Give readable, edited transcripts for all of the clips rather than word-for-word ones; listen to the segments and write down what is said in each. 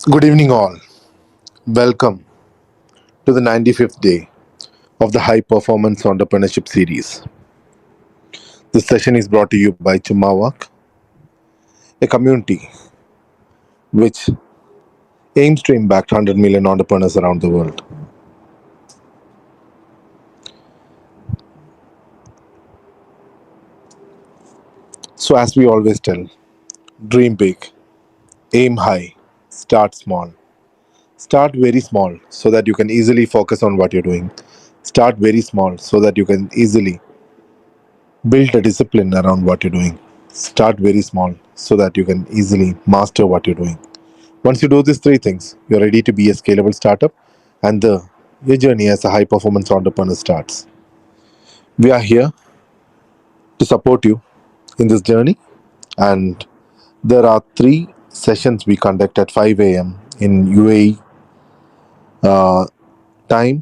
Good evening, all. Welcome to the 95th day of the High Performance Entrepreneurship Series. This session is brought to you by Chumawak, a community which aims to impact 100 million entrepreneurs around the world. So, as we always tell, dream big, aim high, start small. Start very small so that you can easily focus on what you're doing. Start very small so that you can easily build a discipline around what you're doing. Start very small so that you can easily master what you're doing. Once you do these three things, you're ready to be a scalable startup and your journey as a high performance entrepreneur starts. We are here to support you in this journey, and there are three sessions we conduct at 5 a.m. in UAE time,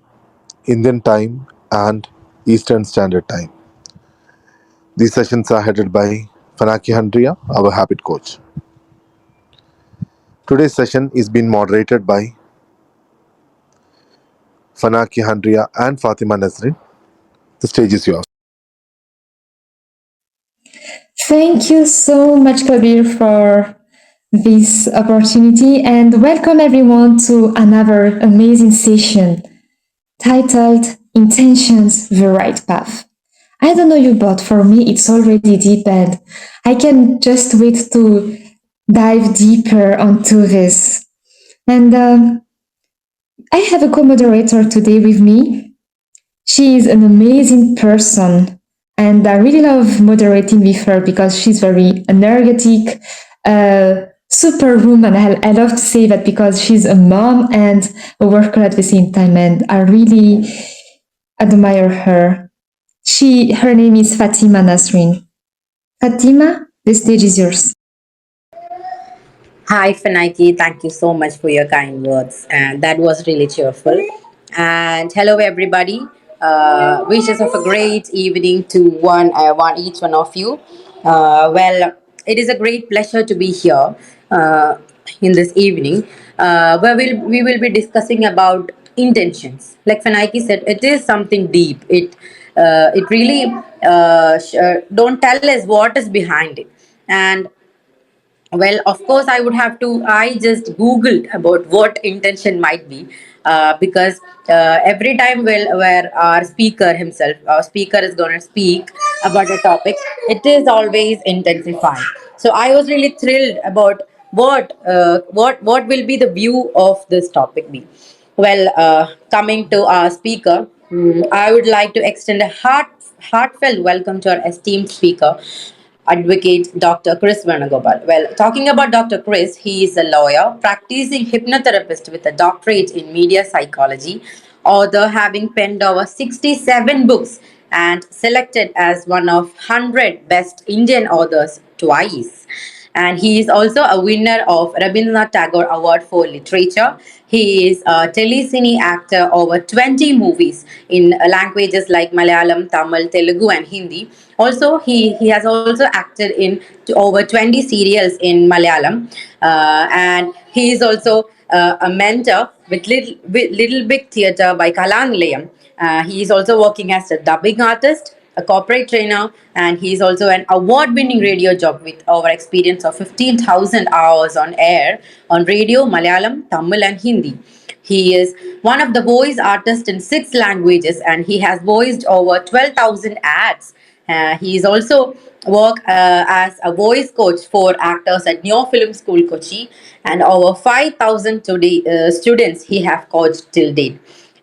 Indian time, and Eastern Standard Time. These sessions are headed by Fanaki Handria, our habit coach. Today's session is being moderated by Fanaki Handria and Fatima Nazrin. The stage is yours. Thank you so much, Kabir, for this opportunity and welcome everyone to another amazing session titled Intentions the Right Path. I don't know you, but for me, it's already deep and I can just wait to dive deeper onto this. And I have a co moderator today with me. She is an amazing person, and I really love moderating with her because she's very energetic, superwoman. I love to say that because she's a mom and a worker at the same time, and I really admire her. Her name is Fatima Nasrin. Fatima, the stage is yours. Hi, Fanaki. Thank you so much for your kind words. And that was really cheerful. And hello, everybody. Wishes of a great evening to each one of you. It is a great pleasure to be here in this evening, where we will be discussing about intentions. Like Fanaki said, it is something deep. It really don't tell us what is behind it. And well, of course, I just Googled about what intention might be, because every time where our speaker is going to speak about a topic, it is always intensified. So I was really thrilled about what will be the view of this topic be. Coming to our speaker, I would like to extend a heartfelt welcome to our esteemed speaker, Advocate Dr. Chris Venugopal. Well, talking about Dr. Chris, he is a lawyer, practicing hypnotherapist with a doctorate in media psychology, author having penned over 67 books and selected as one of 100 best Indian authors twice. And he is also a winner of Rabindranath Tagore Award for Literature. He is a telecine actor over 20 movies in languages like Malayalam, Tamil, Telugu, and Hindi. Also, he has also acted in over 20 serials in Malayalam. And he is also a mentor with Little Big Theatre by Kalanilayam. He is also working as a dubbing artist, a corporate trainer, and he is also an award winning radio job with over experience of 15,000 hours on air on radio, Malayalam, Tamil, and Hindi. He is one of the voice artists in 6 languages and he has voiced over 12,000 ads. He is also work as a voice coach for actors at Neo Film School Kochi, and over 5,000 students he have coached till date.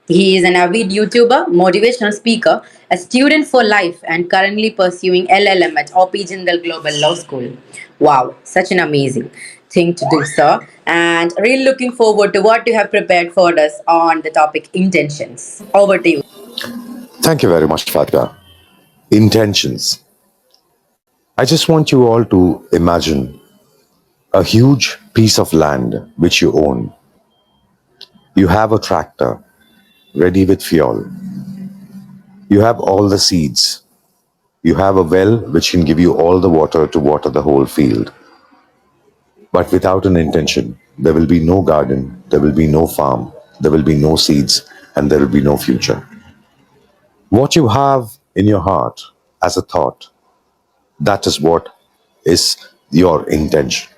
He is an avid YouTuber, motivational speaker, a student for life, and currently pursuing LLM at OP Jindal Global Law School. Wow, such an amazing thing to do, sir. And really looking forward to what you have prepared for us on the topic intentions. Over to you. Thank you very much, Fatima. Intentions. I just want you all to imagine a huge piece of land which you own. You have a tractor ready with fuel. You have all the seeds. You have a well which can give you all the water to water the whole field. But without an intention, there will be no garden, there will be no farm, there will be no seeds, and there will be no future. What you have in your heart as a thought, that is what is your intention.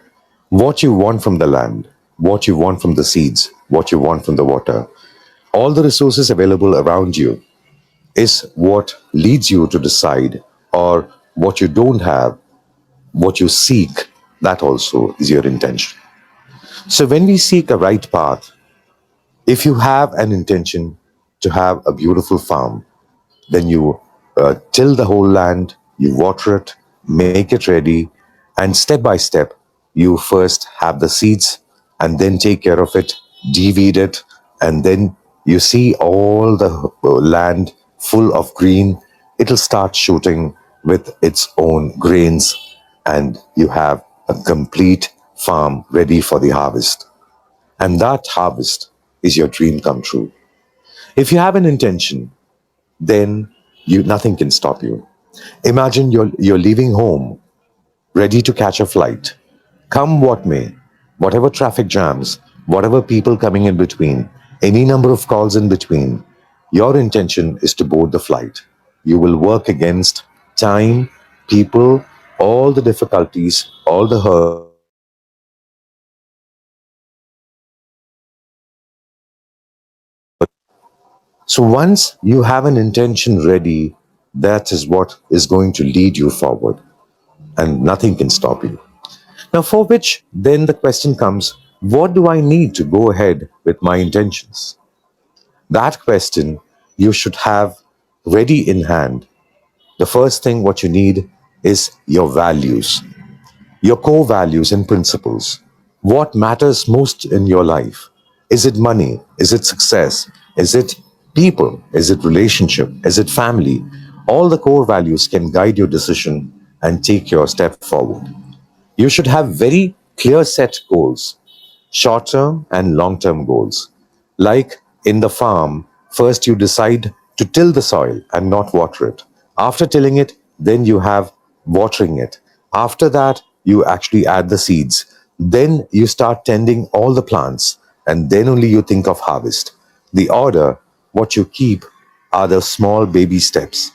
What you want from the land, what you want from the seeds, what you want from the water, all the resources available around you is what leads you to decide, or what you don't have, what you seek, that also is your intention. So when we seek a right path, if you have an intention to have a beautiful farm, then you till the whole land, you water it, make it ready, and step by step, you first have the seeds and then take care of it, deweed it, and then you see all the land full of green. It'll start shooting with its own grains, and you have a complete farm ready for the harvest. And that harvest is your dream come true. If you have an intention, then you nothing can stop you. Imagine you're leaving home, ready to catch a flight. Come what may, whatever traffic jams, whatever people coming in between, any number of calls in between, your intention is to board the flight. You will work against time, people, all the difficulties, all the hurdles, all the obstacles, and you will get to the destination. So once you have an intention ready, that is what is going to lead you forward, and nothing can stop you. Now, for which then the question comes, what do I need to go ahead with my intentions? That question you should have ready in hand. The first thing what you need is your values, your core values and principles. What matters most in your life? Is it money? Is it success? Is it people? Is it relationship? Is it family? All the core values can guide your decision and take your step forward. You should have very clear set goals, short term and long term goals. Like in the farm, first you decide to till the soil and not water it. After tilling it, then you have watering it. After that, you actually add the seeds. Then you start tending all the plants, and then only you think of harvest. The order, what you keep, are the small baby steps.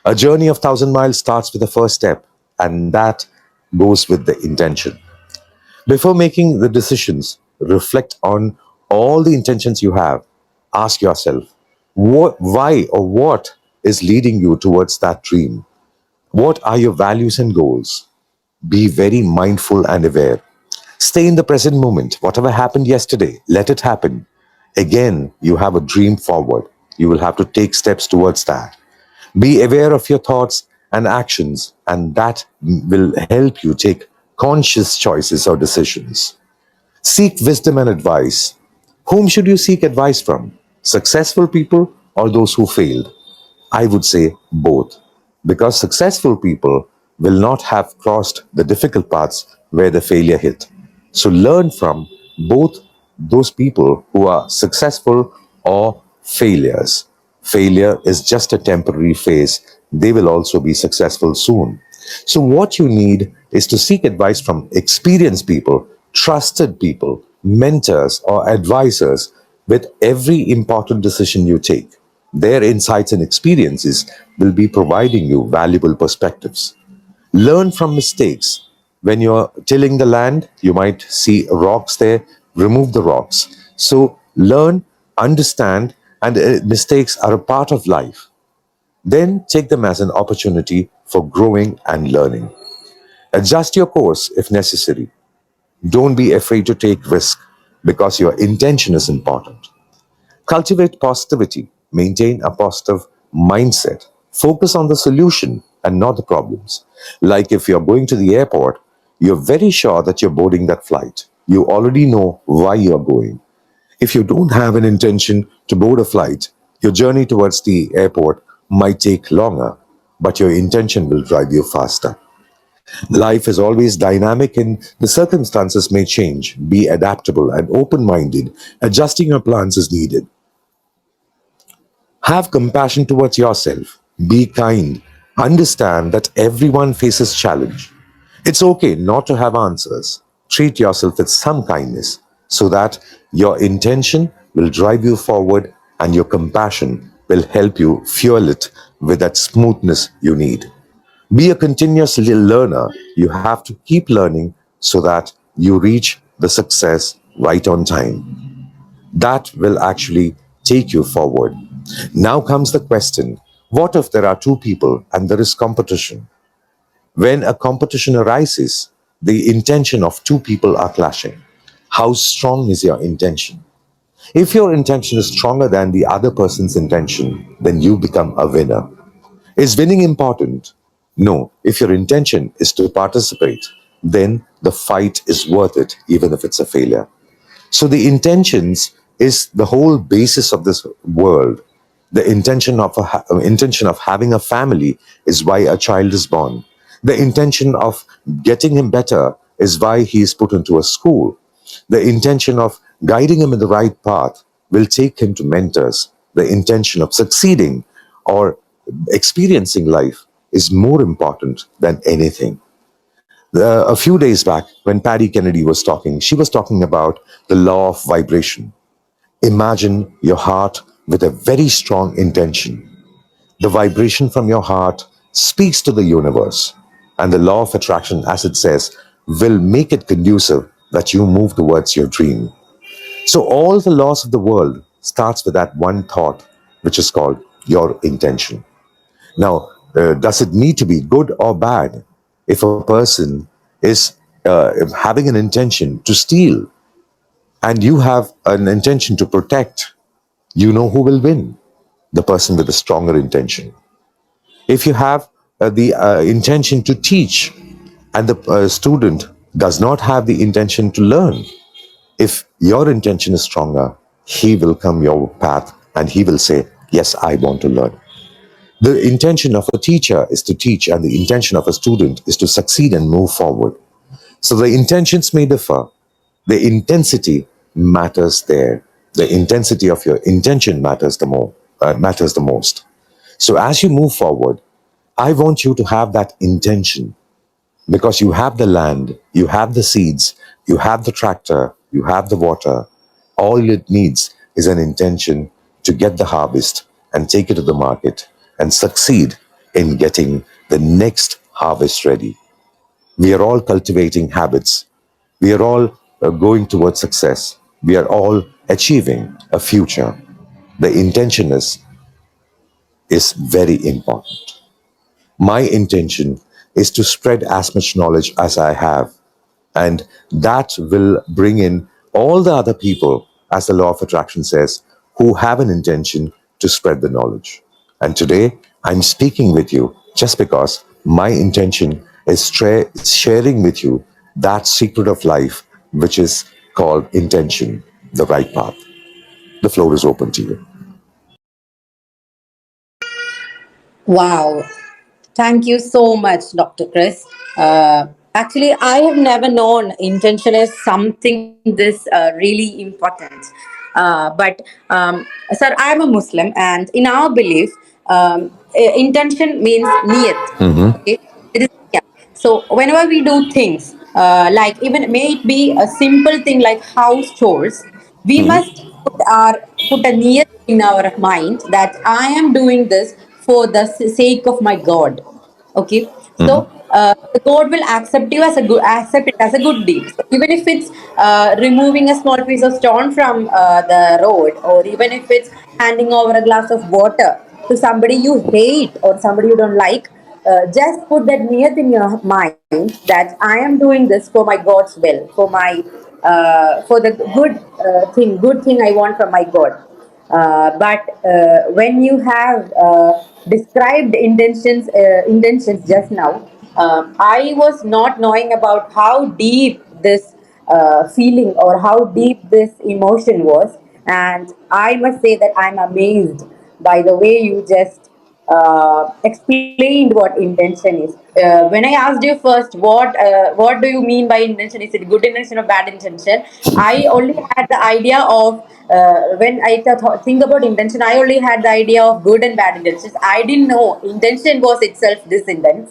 A journey of 1,000 miles starts with the first step, and that goes with the intention. Before making the decisions, reflect on all the intentions you have. Ask yourself, why or what is leading you towards that dream? What are your values and goals? Be very mindful and aware. Stay in the present moment. Whatever happened yesterday, let it happen. Again, you have a dream forward. You will have to take steps towards that. Be aware of your thoughts and actions, and that will help you take conscious choices or decisions. Seek wisdom and advice. Whom should you seek advice from? Successful people or those who failed? I would say both, because successful people will not have crossed the difficult paths where the failure hit. So learn from both those people who are successful or failures. Failure is just a temporary phase. They will also be successful soon. So, what you need is to seek advice from experienced people, trusted people, mentors, or advisors with every important decision you take. Their insights and experiences will be providing you valuable perspectives. Learn from mistakes. When you're tilling the land, you might see rocks there, remove the rocks. So, learn, understand, and mistakes are a part of life. Then take them as an opportunity for growing and learning. Adjust your course if necessary. Don't be afraid to take risk because your intention is important. Cultivate positivity. Maintain a positive mindset. Focus on the solution and not the problems. Like if you're going to the airport, you're very sure that you're boarding that flight. You already know why you're going. If you don't have an intention to board a flight, your journey towards the airport might take longer, but your intention will drive you faster. Life is always dynamic and the circumstances may change. Be adaptable and open minded. Adjusting your plans is needed. Have compassion towards yourself. Be kind. Understand that everyone faces challenge. It's okay not to have answers. Treat yourself with some kindness so that your intention will drive you forward and your compassion will help you fuel it with that smoothness you need. Be a continuous learner. You have to keep learning so that you reach the success right on time. That will actually take you forward. Now comes the question, what if there are two people and there is competition? When a competition arises, the intention of two people are clashing. How strong is your intention? If your intention is stronger than the other person's intention, then you become a winner. Is winning important? No. If your intention is to participate, then the fight is worth it, even if it's a failure. So the intentions is the whole basis of this world. The intention of having a family is why a child is born. The intention of getting him better is why he is put into a school. The intention of guiding him in the right path will take him to mentors. The intention of succeeding or experiencing life is more important than anything. A few days back, when Patty Kennedy was talking, she was talking about the law of vibration. Imagine your heart with a very strong intention. The vibration from your heart speaks to the universe, and the law of attraction, as it says, will make it conducive that you move towards your dream. So all the laws of the world starts with that one thought, which is called your intention. Now, does it need to be good or bad? If a person is having an intention to steal and you have an intention to protect, you know who will win? The person with the stronger intention. If you have the intention to teach and the student does not have the intention to learn, if your intention is stronger, he will come your path and he will say, yes, I want to learn. The intention of a teacher is to teach, and the intention of a student is to succeed and move forward. So the intentions may differ. The intensity matters there. The intensity of your intention matters the most. So as you move forward, I want you to have that intention because you have the land, you have the seeds, you have the tractor, you have the water. All it needs is an intention to get the harvest and take it to the market and succeed in getting the next harvest ready. We are all cultivating habits. We are all going towards success. We are all achieving a future. The intention is very important. My intention is to spread as much knowledge as I have, and that will bring in all the other people, as the law of attraction says, who have an intention to spread the knowledge. And today, I'm speaking with you just because my intention is sharing with you that secret of life, which is called intention, the right path. The floor is open to you. Wow. Thank you so much, Dr. Chris. Actually, I have never known intention is something this really important. But, sir, I am a Muslim, and in our belief, intention means niyat. Okay, it is niyat. So whenever we do things, like even may it be a simple thing like house chores, we must put a niyat in our mind that I am doing this for the sake of my God. Okay, so the God will accept you as a good, accept it as a good deed. So even if it's removing a small piece of stone from the road, or even if it's handing over a glass of water to somebody you hate or somebody you don't like, just put that niyat in your mind that I am doing this for my God's will, for the good thing I want from my God. But when you have described intentions just now, I was not knowing about how deep this feeling or how deep this emotion was, and I must say that I'm amazed by the way you just explained what intention is. When I asked you first, what do you mean by intention? Is it good intention or bad intention? I only had the idea of when I think about intention. I only had the idea of good and bad intentions. I didn't know intention was itself this intense.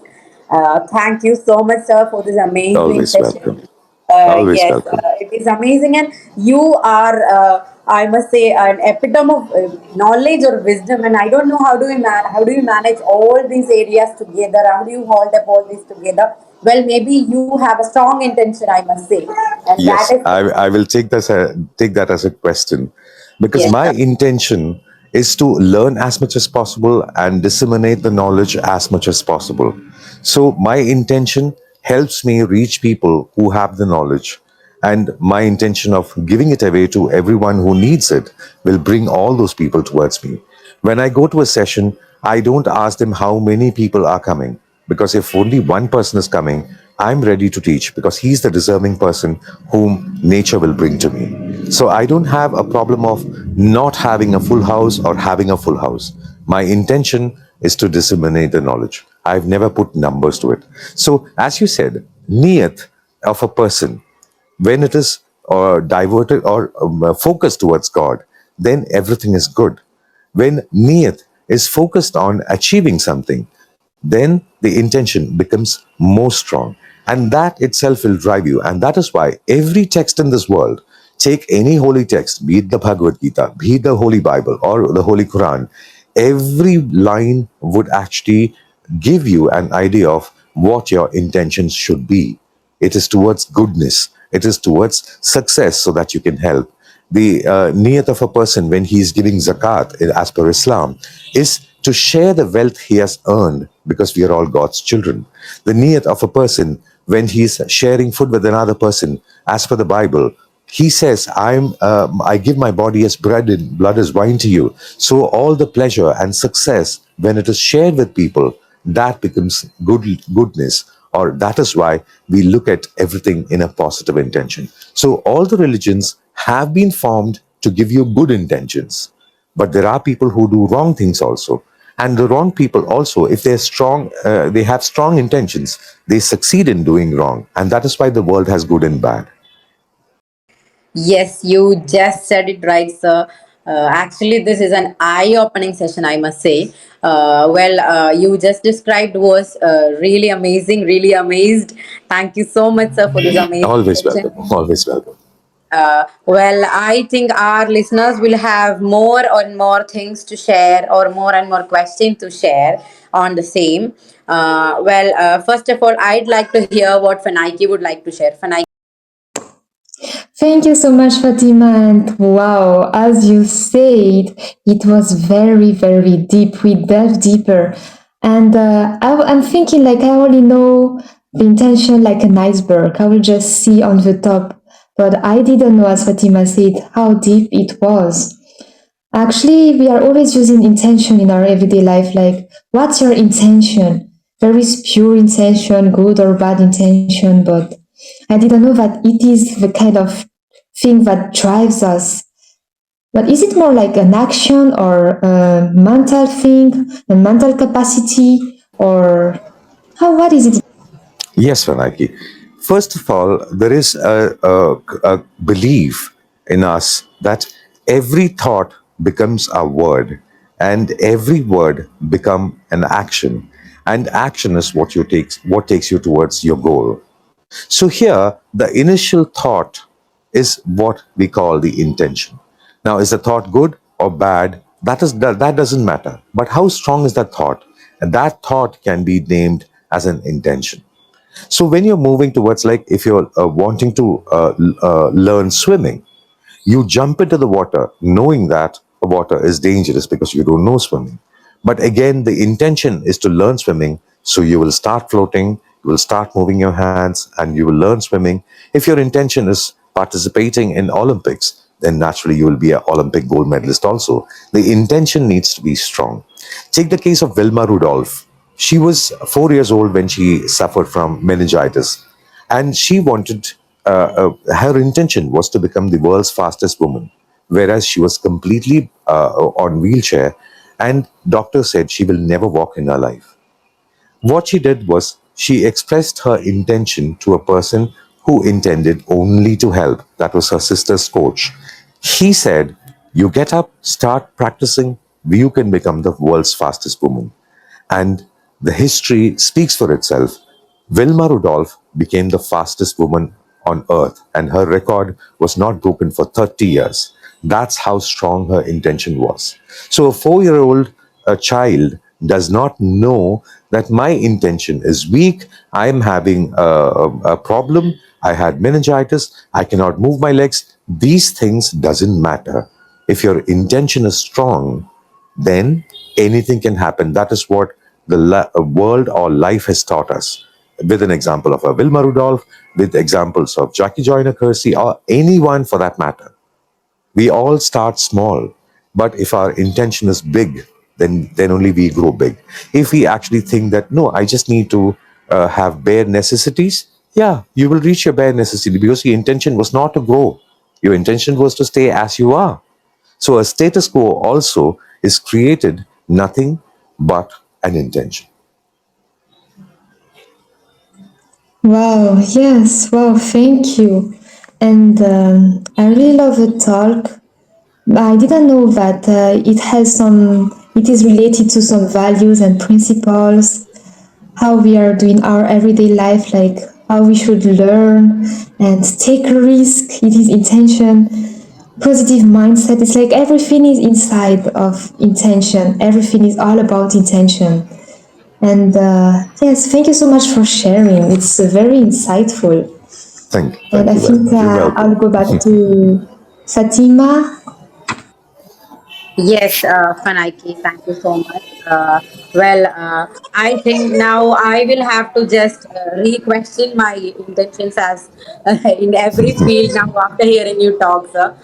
Thank you so much, sir, for this amazing Always session. welcome. Always Yes, welcome. it is amazing, and you are, I must say, an epitome of knowledge or wisdom. And I don't know how do you manage all these areas together? How do you hold up all these together? Well, maybe you have a strong intention, I must say, and that Yes, is I will take that as a question, because yes, my intention is to learn as much as possible and disseminate the knowledge as much as possible. So my intention helps me reach people who have the knowledge, and my intention of giving it away to everyone who needs it will bring all those people towards me. When I go to a session, I don't ask them how many people are coming, because if only one person is coming, I'm ready to teach because he's the deserving person whom nature will bring to me. So I don't have a problem of not having a full house or having a full house. My intention is to disseminate the knowledge. I've never put numbers to it. So, as you said, niyat of a person, when it is diverted or focused towards God, then everything is good. When niyat is focused on achieving something, then the intention becomes more strong. And that itself will drive you. And that is why every text in this world, take any holy text, be it the Bhagavad Gita, be it the Holy Bible or the Holy Quran, every line would actually give you an idea of what your intentions should be. It is towards goodness. It is towards success so that you can help. The niyat of a person when he is giving zakat, as per Islam, is to share the wealth he has earned because we are all God's children. The niyat of a person when he is sharing food with another person, as per the Bible, he says, I give my body as bread and blood as wine to you. So all the pleasure and success, when it is shared with people, that becomes goodness, or that is why we look at everything in a positive intention. So all the religions have been formed to give you good intentions, but there are people who do wrong things also. And the wrong people also, if they're strong, they have strong intentions, they succeed in doing wrong. And that is why the world has good and bad. yes, you just said it right, sir. Actually, this is an eye-opening session, I must say. You just described was really amazing, really amazed. Thank you so much, sir, for this amazing Always session. welcome. Always welcome. I think our listeners will have more and more things to share, or more and more questions to share on the same. First of all, I'd like to hear what Fanaiki would like to share. Fanaiki. Thank you so much, Fatima. And wow, as you said, it was very, very deep. We delved deeper. And I'm thinking like I only know the intention like an iceberg. I will just see on the top. But I didn't know, as Fatima said, how deep it was. Actually, we are always using intention in our everyday life. Like, what's your intention? There is pure intention, good or bad intention, but I didn't know that it is the kind of thing that drives us. But is it more like an action or a mental thing, a mental capacity, or how? What is it? Yes, Vanaki. First of all, there is a belief in us that every thought becomes a word, and every word become an action, and action is what takes you towards your goal. So here, the initial thought is what we call the intention. Now, is the thought good or bad? That doesn't matter. But how strong is that thought? And that thought can be named as an intention. So when you're moving towards, like, if you're wanting to learn swimming, you jump into the water knowing that the water is dangerous because you don't know swimming. But again, the intention is to learn swimming. So you will start floating, you will start moving your hands, and you will learn swimming. If your intention is participating in Olympics, then naturally you will be an Olympic gold medalist also. The intention needs to be strong. Take the case of Wilma Rudolph. She was 4 years old when she suffered from meningitis, and she wanted, her intention was to become the world's fastest woman, whereas she was completely on wheelchair, and doctor said she will never walk in her life. What she did was she expressed her intention to a person who intended only to help. That was her sister's coach. He said, you get up, start practicing, you can become the world's fastest woman. And the history speaks for itself. Wilma Rudolph became the fastest woman on earth, and her record was not broken for 30 years. That's how strong her intention was. So a 4 year old a child does not know that my intention is weak. I am having a problem. I had meningitis. I cannot move my legs. These things doesn't matter. If your intention is strong, then anything can happen. That is what the world or life has taught us. With an example of a Wilma Rudolph, with examples of Jackie Joyner Kersey, or anyone for that matter. We all start small, but if our intention is big, then only we grow big. If we actually think that no, I just need to have bare necessities, yeah, you will reach your bare necessity because your intention was not to grow. Your intention was to stay as you are. So a status quo also is created nothing but an intention. Wow, yes, wow, thank you. And I really love the talk. I didn't know that it is related to some values and principles, how we are doing our everyday life, like how we should learn and take a risk. It is intention, positive mindset. It's like everything is inside of intention. Everything is all about intention. And yes, thank you so much for sharing. It's very insightful. And Thank I you very think much. You're I'll welcome. go back to Fatima. Yes, Fanaiki, thank you so much. I think now I will have to just re-question my intentions as in every field now after hearing you talk, sir,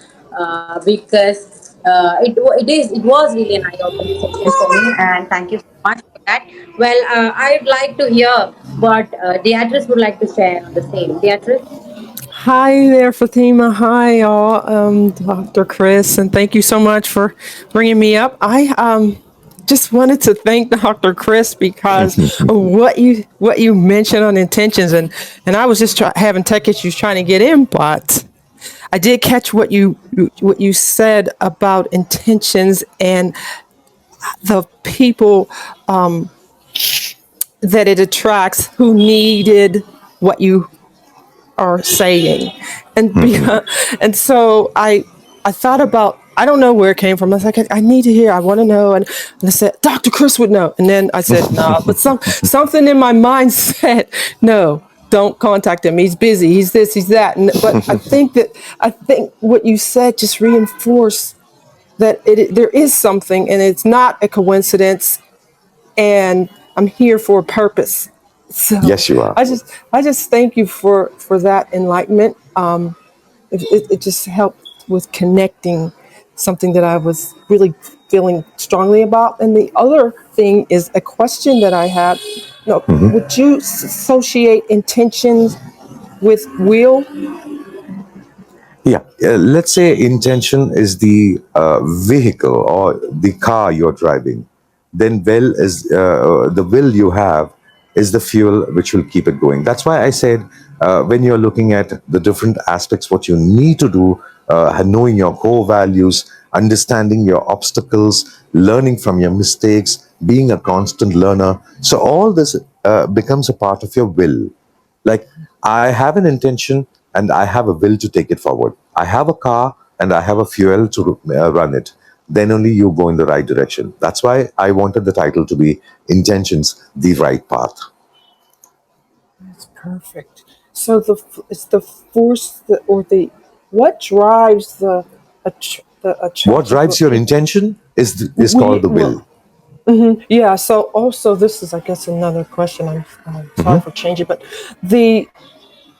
because it was really an eye-opening session for me, and thank you so much for that. I'd like to hear what Beatrice would like to share on the same. Beatrice. Hi there, Fatima. Hi, all, Dr. Chris, and thank you so much for bringing me up. I just wanted to thank Dr. Chris because of what you mentioned on intentions, and I was just having tech issues trying to get in, but I did catch what you said about intentions and the people that it attracts who needed what you are saying, and because, and so I thought about, I don't know where it came from. I was like, I need to hear, I want to know, and I said Dr. Chris would know, and then I said no, but something in my mind said no. Don't contact him. He's busy. He's this. He's that. And, but I think what you said just reinforced that there is something, and it's not a coincidence, and I'm here for a purpose. So Yes, you are. I just thank you for that enlightenment. It just helped with connecting something that I was really feeling strongly about. And the other thing is a question that I had. Would you associate intentions with will? Yeah, let's say intention is the vehicle or the car you're driving. Then the will you have is the fuel which will keep it going. That's why I said when you're looking at the different aspects, what you need to do, knowing your core values, understanding your obstacles, learning from your mistakes, being a constant learner. So all this becomes a part of your will. Like, I have an intention and I have a will to take it forward. I have a car and I have a fuel to run it. Then only you go in the right direction. That's why I wanted the title to be Intentions, the Right Path. That's perfect. So it's the force that, or the what drives the What attraction. drives your intention is called We the will. well, yeah. So also, this is, I guess, another question. I'm sorry for changing, but the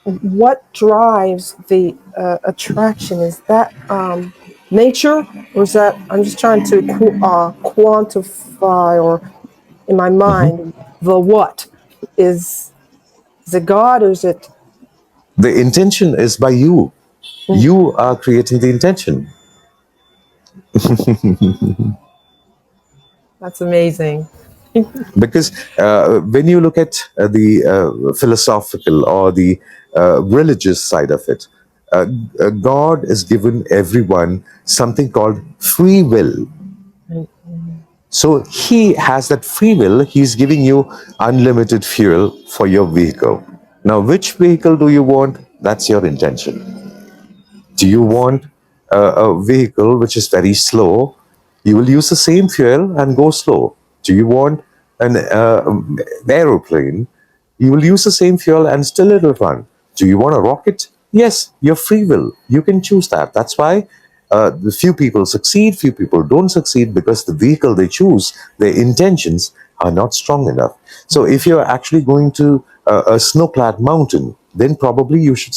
what drives the attraction, is that nature, or is that, I'm just trying to quantify, or in my mind, the what is it God, or is it? The intention is by you. You are creating the intention. That's amazing. Because when you look at the philosophical or the religious side of it, God has given everyone something called free will. So he has that free will. He's giving you unlimited fuel for your vehicle. Now, which vehicle do you want? That's your intention. Do you want a vehicle which is very slow? You will use the same fuel and go slow. Do you want an aeroplane? You will use the same fuel and still it will run. Do you want a rocket? Yes, your free will. You can choose that. That's why the few people succeed, few people don't succeed because the vehicle they choose, their intentions are not strong enough. So if you're actually going to a snow-clad mountain, then probably you should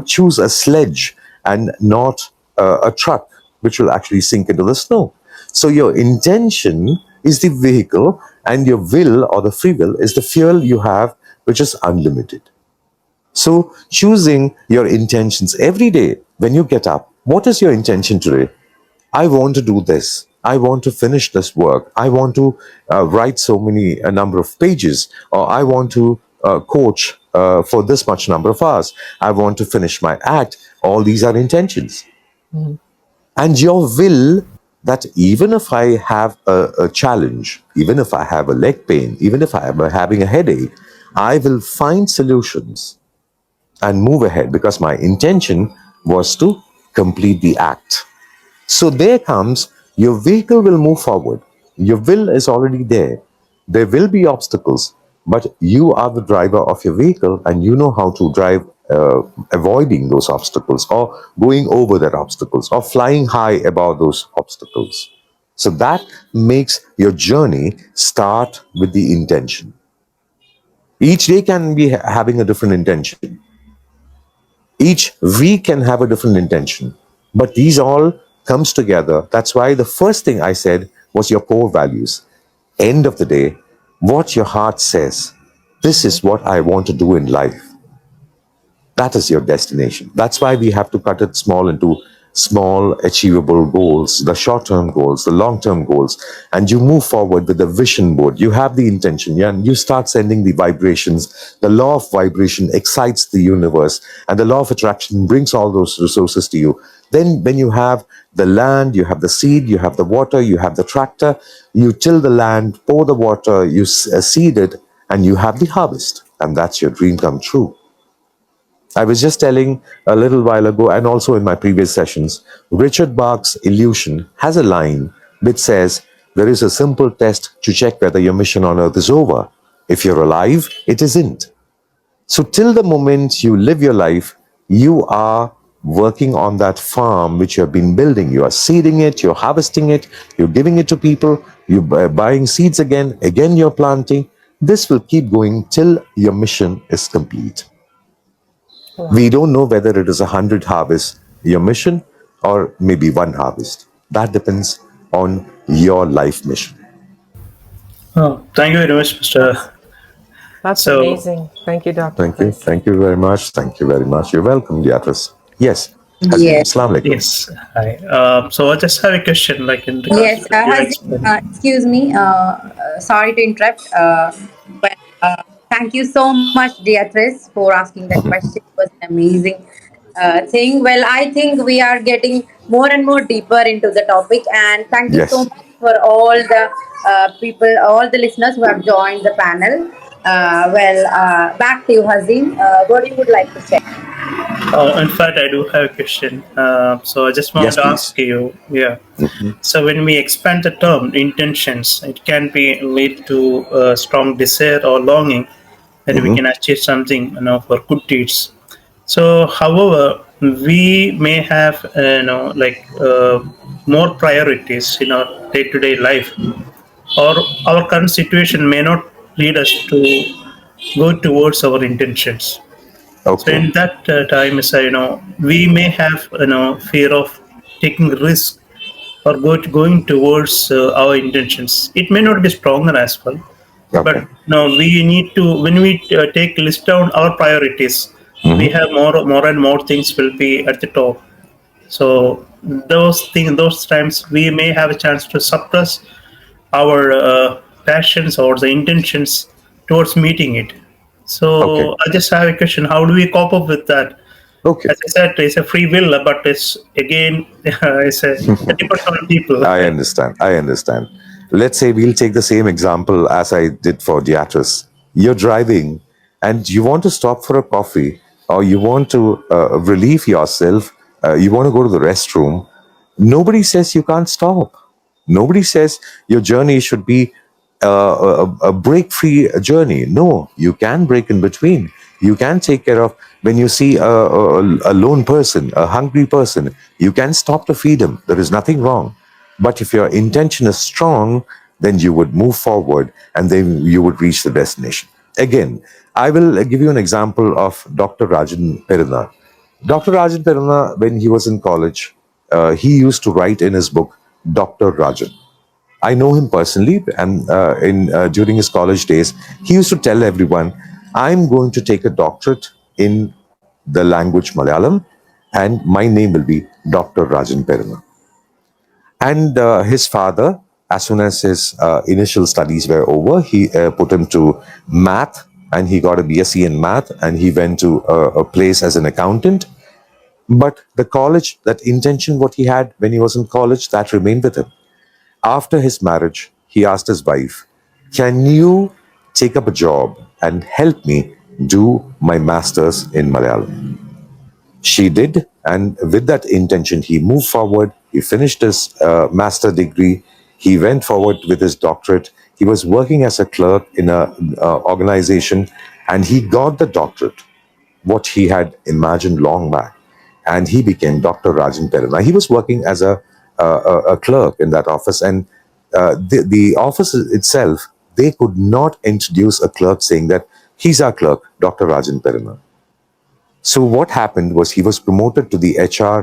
choose a sledge and not a truck, which will actually sink into the snow. So your intention is the vehicle, and your will or the free will is the fuel you have, which is unlimited. So choosing your intentions every day when you get up, what is your intention today? I want to do this. I want to finish this work. I want to write so many a number of pages, or I want to coach for this much number of hours. I want to finish my act. All these are intentions. And your will that even if I have a challenge, even if I have a leg pain, even if I am having a headache, I will find solutions and move ahead because my intention was to complete the act. So there comes your vehicle will move forward. Your will is already there. There will be obstacles, but you are the driver of your vehicle and you know how to drive, avoiding those obstacles or going over that obstacles or flying high above those obstacles. So that makes your journey start with the intention. Each day can be having a different intention. Each week can have a different intention, but these all comes together. That's why the first thing I said was your core values. End of the day, what your heart says, this is what I want to do in life. That is your destination. That's why we have to cut it small into small achievable goals, the short-term goals, the long-term goals, and you move forward with the vision board. You have the intention, yeah, and you start sending the vibrations. The law of vibration excites the universe, and the law of attraction brings all those resources to you. Then when you have the land, you have the seed, you have the water, you have the tractor, you till the land, pour the water, you seed it, and you have the harvest. And that's your dream come true. I was just telling a little while ago, and also in my previous sessions, Richard Bach's Illusion has a line which says, there is a simple test to check whether your mission on earth is over. If you're alive, it isn't. So, till the moment you live your life, you are working on that farm which you have been building. You are seeding it, you're harvesting it, you're giving it to people, you're buying seeds again, you're planting. This will keep going till your mission is complete. We Wow. don't know whether it is 100 harvests, your mission, or maybe one harvest. That depends on your life mission. Oh, thank you very much, Mr. That's that's So, amazing. Thank you, Dr. Thank you. Chris. Thank you very much. Thank you very much. You're welcome, Beatrice. Yes. Hazim. Yes. Assalamu alaikum. yes, hi. So I just have a question, like in regards Yes, to what you Hazim, explained. excuse me. Sorry to interrupt. But thank you so much, Beatrice, for asking that question. It was an amazing thing. Well, I think we are getting more and more deeper into the topic. And thank you so Yes. much for all the people, all the listeners who have joined the panel. Back to you, Hazim. What you would like to say? In fact, I do have a question. So I just want Yes, to ask please. you, yeah. So when we expand the term intentions, it can be lead to a strong desire or longing that we can achieve something, for good deeds. So, however, we may have, more priorities in our day-to-day life, or our current situation may not lead us to go towards our intentions. So Okay. in that time, we may have fear of taking risk or going towards our intentions. It may not be stronger as well, Okay. but no, we need to when we take list down our priorities, we have more and more things will be at the top. So those times, we may have a chance to suppress our passions or the intentions towards meeting it. Okay. So I just have a question: how do we cope up with that? Okay. As I said, it's a free will, but it's again, it depends on people. I Right? understand. I understand. Let's say we'll take the same example as I did for Beatrice. You're driving and you want to stop for a coffee or you want to relieve yourself, you want to go to the restroom, nobody says you can't stop. Nobody says your journey should be a break free journey. No, you can break in between. You can take care of when you see a lone person, a hungry person, you can stop to feed him. There is nothing wrong. But if your intention is strong, then you would move forward and then you would reach the destination. Again, I will give you an example of Dr. Rajan Peruna. Dr. Rajan Peruna, when he was in college, he used to write in his book, Dr. Rajan. I know him personally, and in during his college days, he used to tell everyone, "I'm going to take a doctorate in the language Malayalam, and my name will be Dr. Rajan Peruna." And his father, as soon as his initial studies were over, he put him to math, and he got a BSc in math, and he went to a place as an accountant. But the college, that intention, what he had when he was in college, that remained with him. After his marriage, he asked his wife, "Can you take up a job and help me do my master's in Malayalam?" She did, and with that intention, he moved forward. He finished his master degree. He went forward with his doctorate. He was working as a clerk in a organization, and he got the doctorate, what he had imagined long back, and he became Dr. Rajan Peruna. He was working as a clerk in that office, and the office itself, they could not introduce a clerk saying that he's our clerk, Dr. Rajan Peruna. So what happened was he was promoted to the HR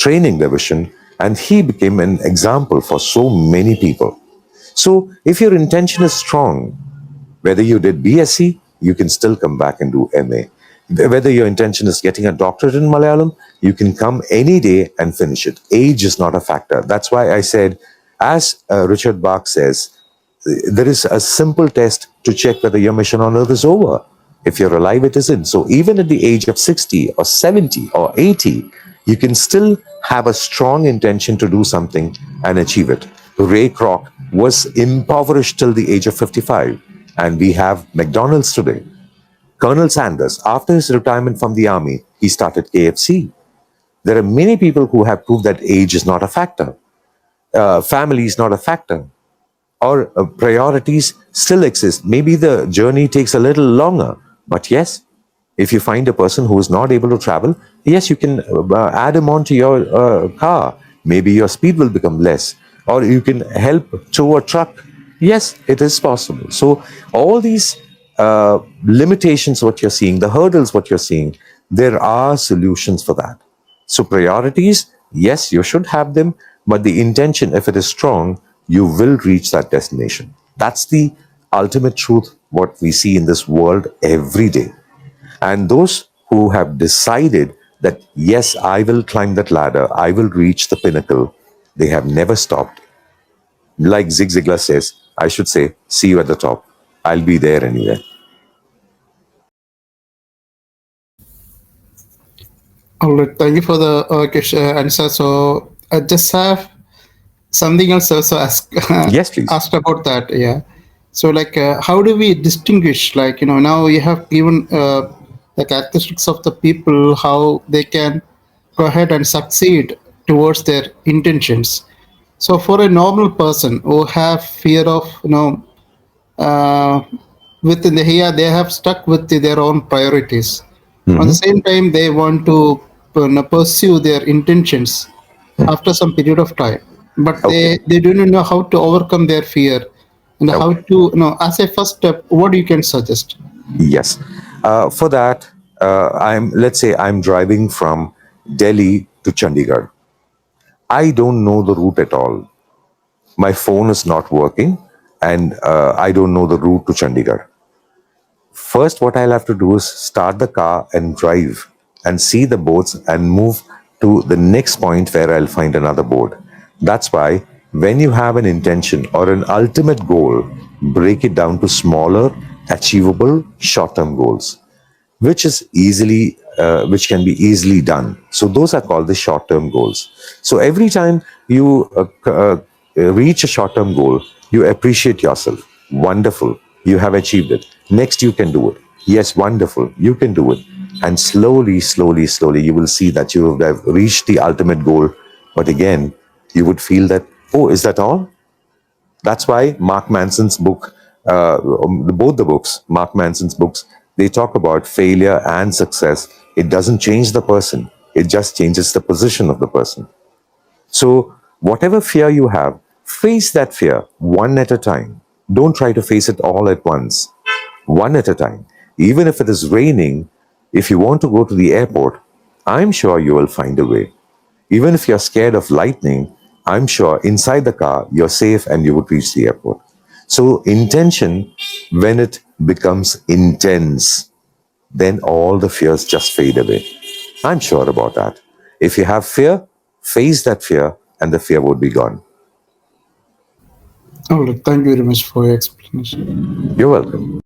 training division, and he became an example for so many people. So if your intention is strong, whether you did BSc, you can still come back and do MA. Whether your intention is getting a doctorate in Malayalam, you can come any day and finish it. Age is not a factor. That's why I said, as Richard Bach says, there is a simple test to check whether your mission on earth is over. If you're alive, it isn't. So even at the age of 60 or 70 or 80, you can still have a strong intention to do something and achieve it. Ray Kroc was impoverished till the age of 55, and we have McDonald's today. Colonel Sanders, after his retirement from the army, he started KFC. There are many people who have proved that age is not a factor, family is not a factor, or priorities still exist. Maybe the journey takes a little longer, but yes, if you find a person who is not able to travel, yes, you can add him onto your car. Maybe your speed will become less, or you can help tow a truck. Yes, it is possible. So all these limitations, what you're seeing, the hurdles, what you're seeing, there are solutions for that. So priorities, yes, you should have them, but the intention, if it is strong, you will reach that destination. That's the ultimate truth, what we see in this world every day. And those who have decided that, yes, I will climb that ladder, I will reach the pinnacle, they have never stopped. Like Zig Ziglar says, I should say, see you at the top. I'll be there anyway. All right, thank you for the answer. So I just have something else also Yes, please. asked about that. Yeah. So like, how do we distinguish? Like, now you have given the characteristics of the people, how they can go ahead and succeed towards their intentions. So for a normal person who have fear of, uh, within the here, they have stuck with their own priorities. On the same time, they want to pursue their intentions after some period of time, but Okay. they do not know how to overcome their fear and how Okay. to, as a first step, what you can suggest. Yes. For that, let's say I'm driving from Delhi to Chandigarh. I don't know the route at all. My phone is not working, and I don't know the route to Chandigarh. First, what I'll have to do is start the car and drive and see the boards and move to the next point where I'll find another board. That's why when you have an intention or an ultimate goal, break it down to smaller, achievable, short term goals, which can be easily done. So those are called the short term goals. So every time you reach a short term goal, you appreciate yourself. Wonderful, you have achieved it. Next, you can do it. Yes, wonderful. You can do it. And slowly, slowly, slowly, you will see that you have reached the ultimate goal. But again, you would feel that, oh, is that all? That's why Mark Manson's book, both the books, Mark Manson's books, they talk about failure and success. It doesn't change the person, it just changes the position of the person. So, whatever fear you have, face that fear one at a time. Don't try to face it all at once, one at a time. Even if it is raining, if you want to go to the airport, I'm sure you will find a way. Even if you're scared of lightning, I'm sure inside the car you're safe and you would reach the airport. So, intention, when it becomes intense, then all the fears just fade away. I'm sure about that. If you have fear, face that fear and the fear would be gone. All right. Thank you very much for your explanation. You're welcome.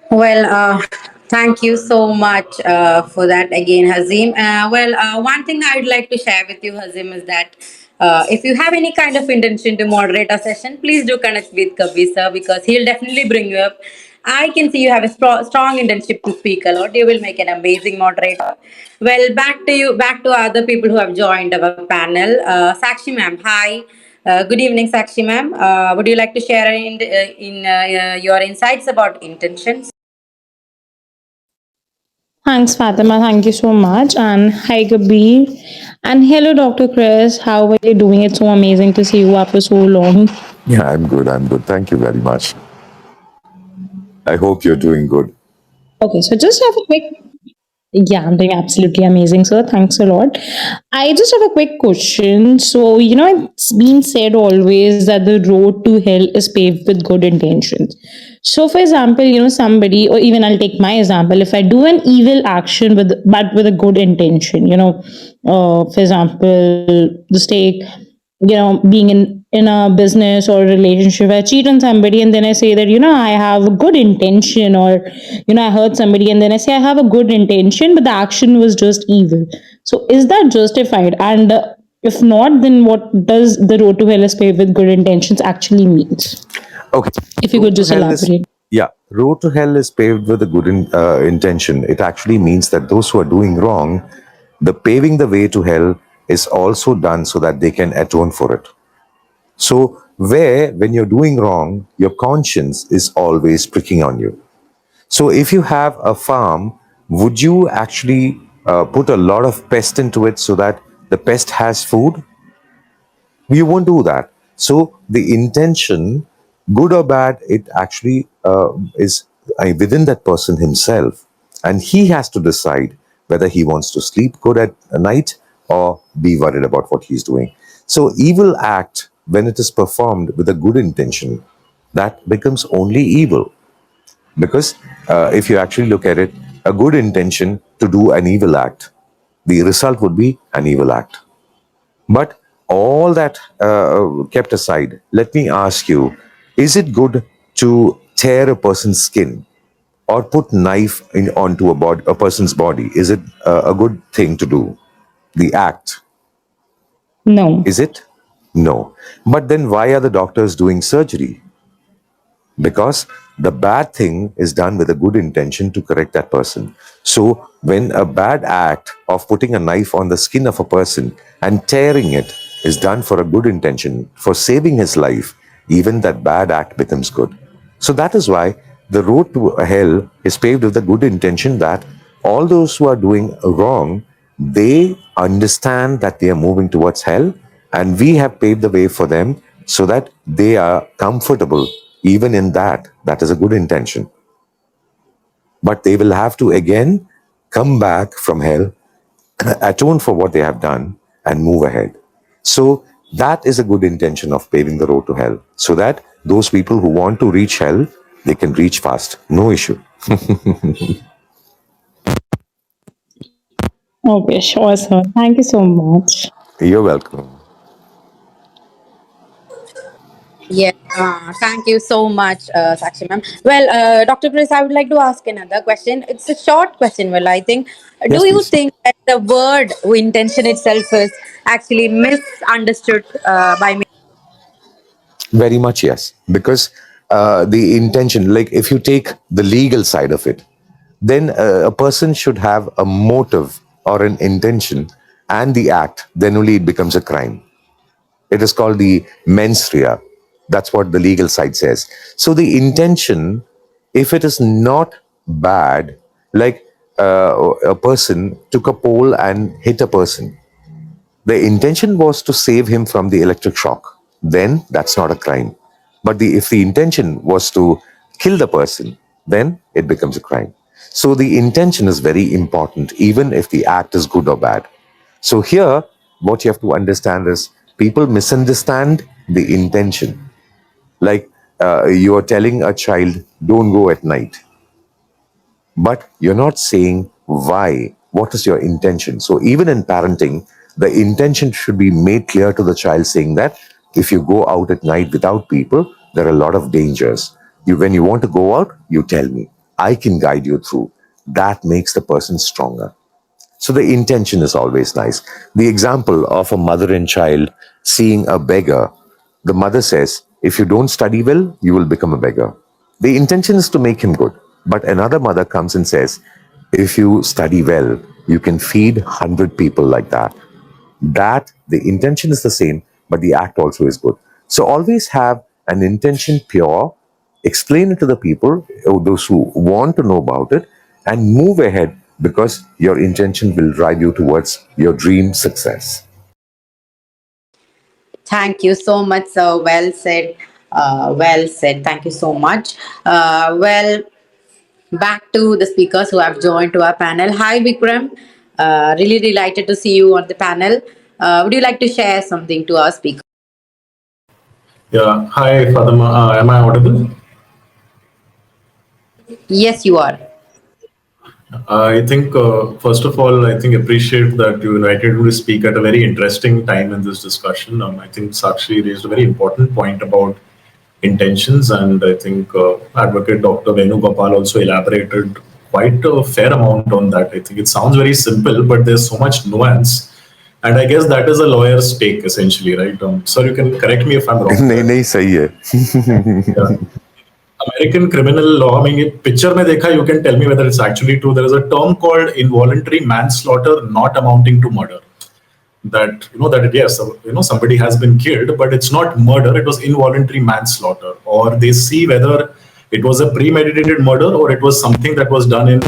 Well, thank you so much for that again, Hazim. One thing I'd like to share with you, Hazim, is that if you have any kind of intention to moderate a session, please do connect with Kabir sir, because he'll definitely bring you up. I can see you have a strong intention to speak a lot. You will make an amazing moderator. Well, back to you, back to other people who have joined our panel. Sakshi ma'am, hi. Good evening, Sakshi ma'am. Would you like to share your insights about intentions? Thanks, Fatima. Thank you so much. And hi, Kabir. And hello, Dr. Chris. How are you doing? It's so amazing to see you after so long. Yeah, I'm good. I'm good. Thank you very much. I hope you're doing good. Okay, so just have a quick. Yeah, I'm doing absolutely amazing, sir. Thanks a lot. I just have a quick question. So, it's been said always that the road to hell is paved with good intentions. So, for example, somebody, or even I'll take my example, if I do an evil action but with a good intention, for example, just take being in a business or a relationship, I cheat on somebody and then I say that I have a good intention, or I hurt somebody and then I say I have a good intention but the action was just evil. So is that justified? And if not, then what does the road to hell is paved with good intentions actually means? Okay. If you Road could to just hell is, elaborate. yeah, road to hell is paved with a good intention. It actually means that those who are doing wrong, the paving the way to hell is also done so that they can atone for it. So, when you're doing wrong, your conscience is always pricking on you. So, if you have a farm, would you actually put a lot of pest into it so that the pest has food? You won't do that. So the intention, good or bad, it actually is within that person himself, and he has to decide whether he wants to sleep good at night or be worried about what he's doing. So evil act, when it is performed with a good intention, that becomes only evil, because if you actually look at it, a good intention to do an evil act, the result would be an evil act. But all that kept aside, let me ask you, is it good to tear a person's skin or put knife onto a person's body? Is it a good thing to do? The act, No. is it? No. But then why are the doctors doing surgery? Because the bad thing is done with a good intention to correct that person. So, when a bad act of putting a knife on the skin of a person and tearing it is done for a good intention, for saving his life, even that bad act becomes good. So, that is why the road to hell is paved with a good intention, that all those who are doing wrong, they understand that they are moving towards hell, and we have paved the way for them so that they are comfortable even in that. That is a good intention. But they will have to again come back from hell, atone for what they have done, and move ahead. So that is a good intention of paving the road to hell, so that those people who want to reach hell, they can reach fast. No issue. Okay, sure, sir. Thank you so much. You're welcome. Yes, thank you so much, Sakshi ma'am. Well, Dr. Chris, I would like to ask another question. It's a short question. Well, I think, Yes, do you please. think that the word intention itself is actually misunderstood by many? Very much, yes. Because the intention, like if you take the legal side of it, then a person should have a motive or an intention and the act, then only it becomes a crime. It is called the mens rea. That's what the legal side says. So the intention, if it is not bad, like a person took a pole and hit a person, the intention was to save him from the electric shock, then that's not a crime. But if the intention was to kill the person, then it becomes a crime. So the intention is very important, even if the act is good or bad. So here, what you have to understand is people misunderstand the intention. Like you are telling a child, don't go at night, but you're not saying why. What is your intention? So even in parenting, the intention should be made clear to the child, saying that if you go out at night without people, there are a lot of dangers. When you want to go out, you tell me. I can guide you through. That makes the person stronger. So the intention is always nice. The example of a mother and child seeing a beggar, the mother says, if you don't study well, you will become a beggar. The intention is to make him good. But another mother comes and says, if you study well, you can feed 100 people like that. That the intention is the same, but the act also is good. So always have an intention pure, explain it to the people, those who want to know about it, and move ahead because your intention will drive you towards your dream success. Thank you so much, sir. Well said. Well said. Thank you so much. Well, back to the speakers who have joined to our panel. Hi, Vikram. Really delighted to see you on the panel. Would you like to share something to our speaker? Yeah. Hi, Fatima. Am I audible? Yes, you are. I think, first of all, I think appreciate that you invited me to speak at a very interesting time in this discussion. I think Sakshi raised a very important point about intentions, and I think Advocate Dr. Venu Gopal also elaborated quite a fair amount on that. I think it sounds very simple, but there's so much nuance. And I guess that is a lawyer's take, essentially, right? Sir, you can correct me if I'm wrong नहीं there. नहीं सही है. Yeah. American criminal law, I mean, ये picture में देखा, you can tell me whether it's actually true. There is a term called involuntary manslaughter not amounting to murder. That, that yes, somebody has been killed, but it's not murder, it was involuntary manslaughter. Or they see whether it was a premeditated murder or it was something that was done in,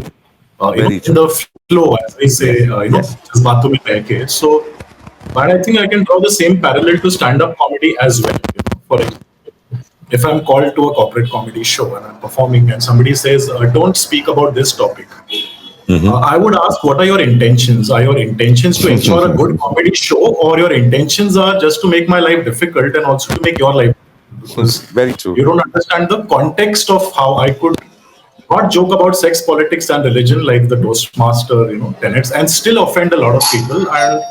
Very in true. the flow, as I say, Yes. Yes. जिस बातों में बह के. So, but I think I can draw the same parallel to stand-up comedy as well. For example, if I'm called to a corporate comedy show and I'm performing and somebody says, don't speak about this topic, I would ask, what are your intentions? Are your intentions to ensure a good comedy show, or your intentions are just to make my life difficult and also to make your life difficult? Because Very true. you don't understand the context of how I could not joke about sex, politics, and religion like the Toastmaster, tenets, and still offend a lot of people. And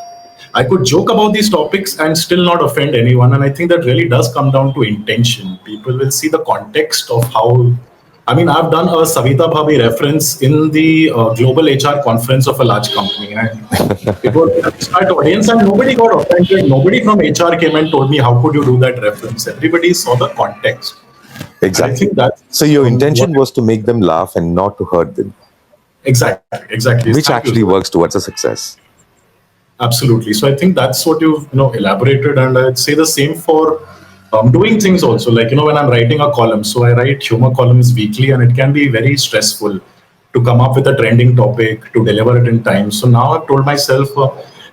I could joke about these topics and still not offend anyone. And I think that really does come down to intention. People will see the context of how. I mean, I've done a Savita Bhabi reference in the global HR conference of a large company, and it was an expert audience, and nobody got offended. Nobody from HR came and told me, "How could you do that reference?" Everybody saw the context, and I think Exactly. that's So your what intention was to make them laugh and not to hurt them, exactly. which Thank you, actually Zoe. works towards a success. Absolutely. So I think that's what you've elaborated, and I'd say the same for doing things also. Like when I'm writing a column, so I write humor columns weekly, and it can be very stressful to come up with a trending topic to deliver it in time. So now I've told myself,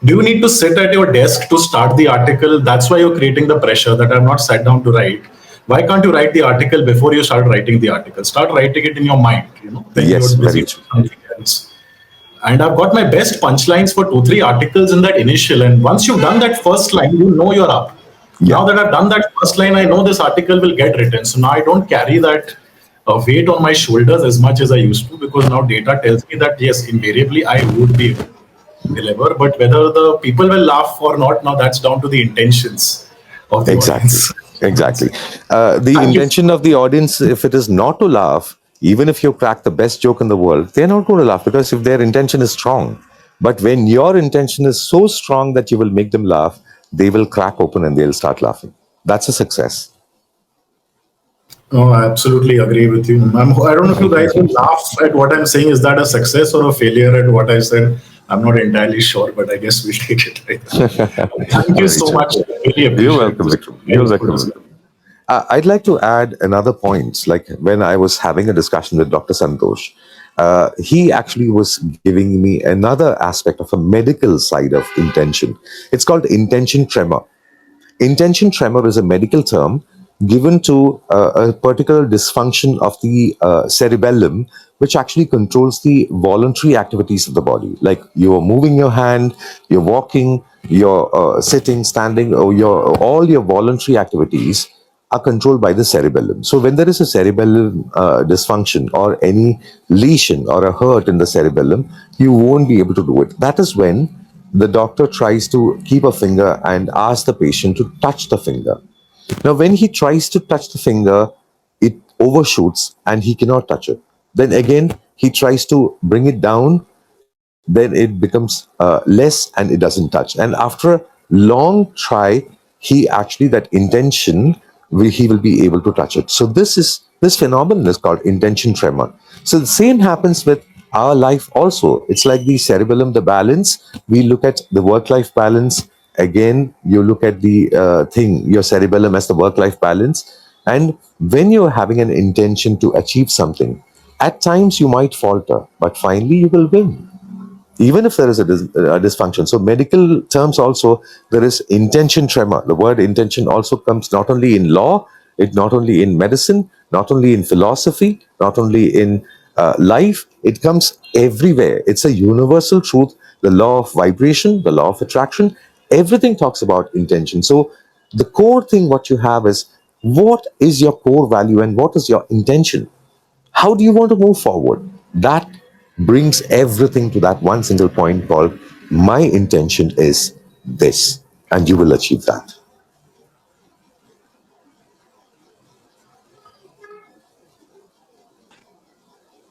do you need to sit at your desk to start the article? That's why you're creating the pressure that I've not sat down to write. Why can't you write the article before you start writing the article? Start writing it in your mind. Then Yes, you're busy very with true. something else, and I've got my best punchlines for 2 3 articles in that initial. And once you've done that first line, you're up. Yeah. Now that I've done that first line, I know this article will get written. So now I don't carry that weight on my shoulders as much as I used to, because now data tells me that yes, invariably I would be able to deliver. But whether the people will laugh or not, now that's down to the intentions of the Exactly. audience. Exactly. The Thank you. intention of the audience, if it is not to laugh, even if you crack the best joke in the world, they're not going to laugh because if their intention is strong. But when your intention is so strong that you will make them laugh, they will crack open and they'll start laughing. That's a success. No, I absolutely agree with you. I don't know if you guys will laugh at what I'm saying. Is that a success or a failure at what I said? I'm not entirely sure, but I guess we'll take it like that. Thank you Very so true. much. I really You're appreciate welcome, this. Vikram. Very You're welcome, good. Vikram. I'd like to add another point. Like when I was having a discussion with Dr. Santosh, he actually was giving me another aspect of a medical side of intention. It's called intention tremor. Intention tremor is a medical term given to a particular dysfunction of the cerebellum, which actually controls the voluntary activities of the body. Like you're moving your hand, you're walking, you're sitting, standing, or all your voluntary activities are controlled by the cerebellum. So when there is a cerebellum dysfunction or any lesion or a hurt in the cerebellum, you won't be able to do it. That is when the doctor tries to keep a finger and ask the patient to touch the finger. Now, when he tries to touch the finger, it overshoots and he cannot touch it. Then again, he tries to bring it down, then it becomes less and it doesn't touch. And after a long try, he actually, that intention, he will be able to touch it. So this phenomenon is called intention tremor. So the same happens with our life also. It's like the cerebellum, the balance. We look at the work-life balance. Again, you look at the your cerebellum as the work-life balance. And when you're having an intention to achieve something, at times you might falter, but finally you will win even if there is a dysfunction. So medical terms also, there is intention tremor. The word intention also comes not only in law, it not only in medicine, not only in philosophy, not only in life, it comes everywhere. It's a universal truth. The law of vibration, the law of attraction, everything talks about intention. So the core thing what you have is, what is your core value and what is your intention? How do you want to move forward? That brings everything to that one single point called, my intention is this, and you will achieve that.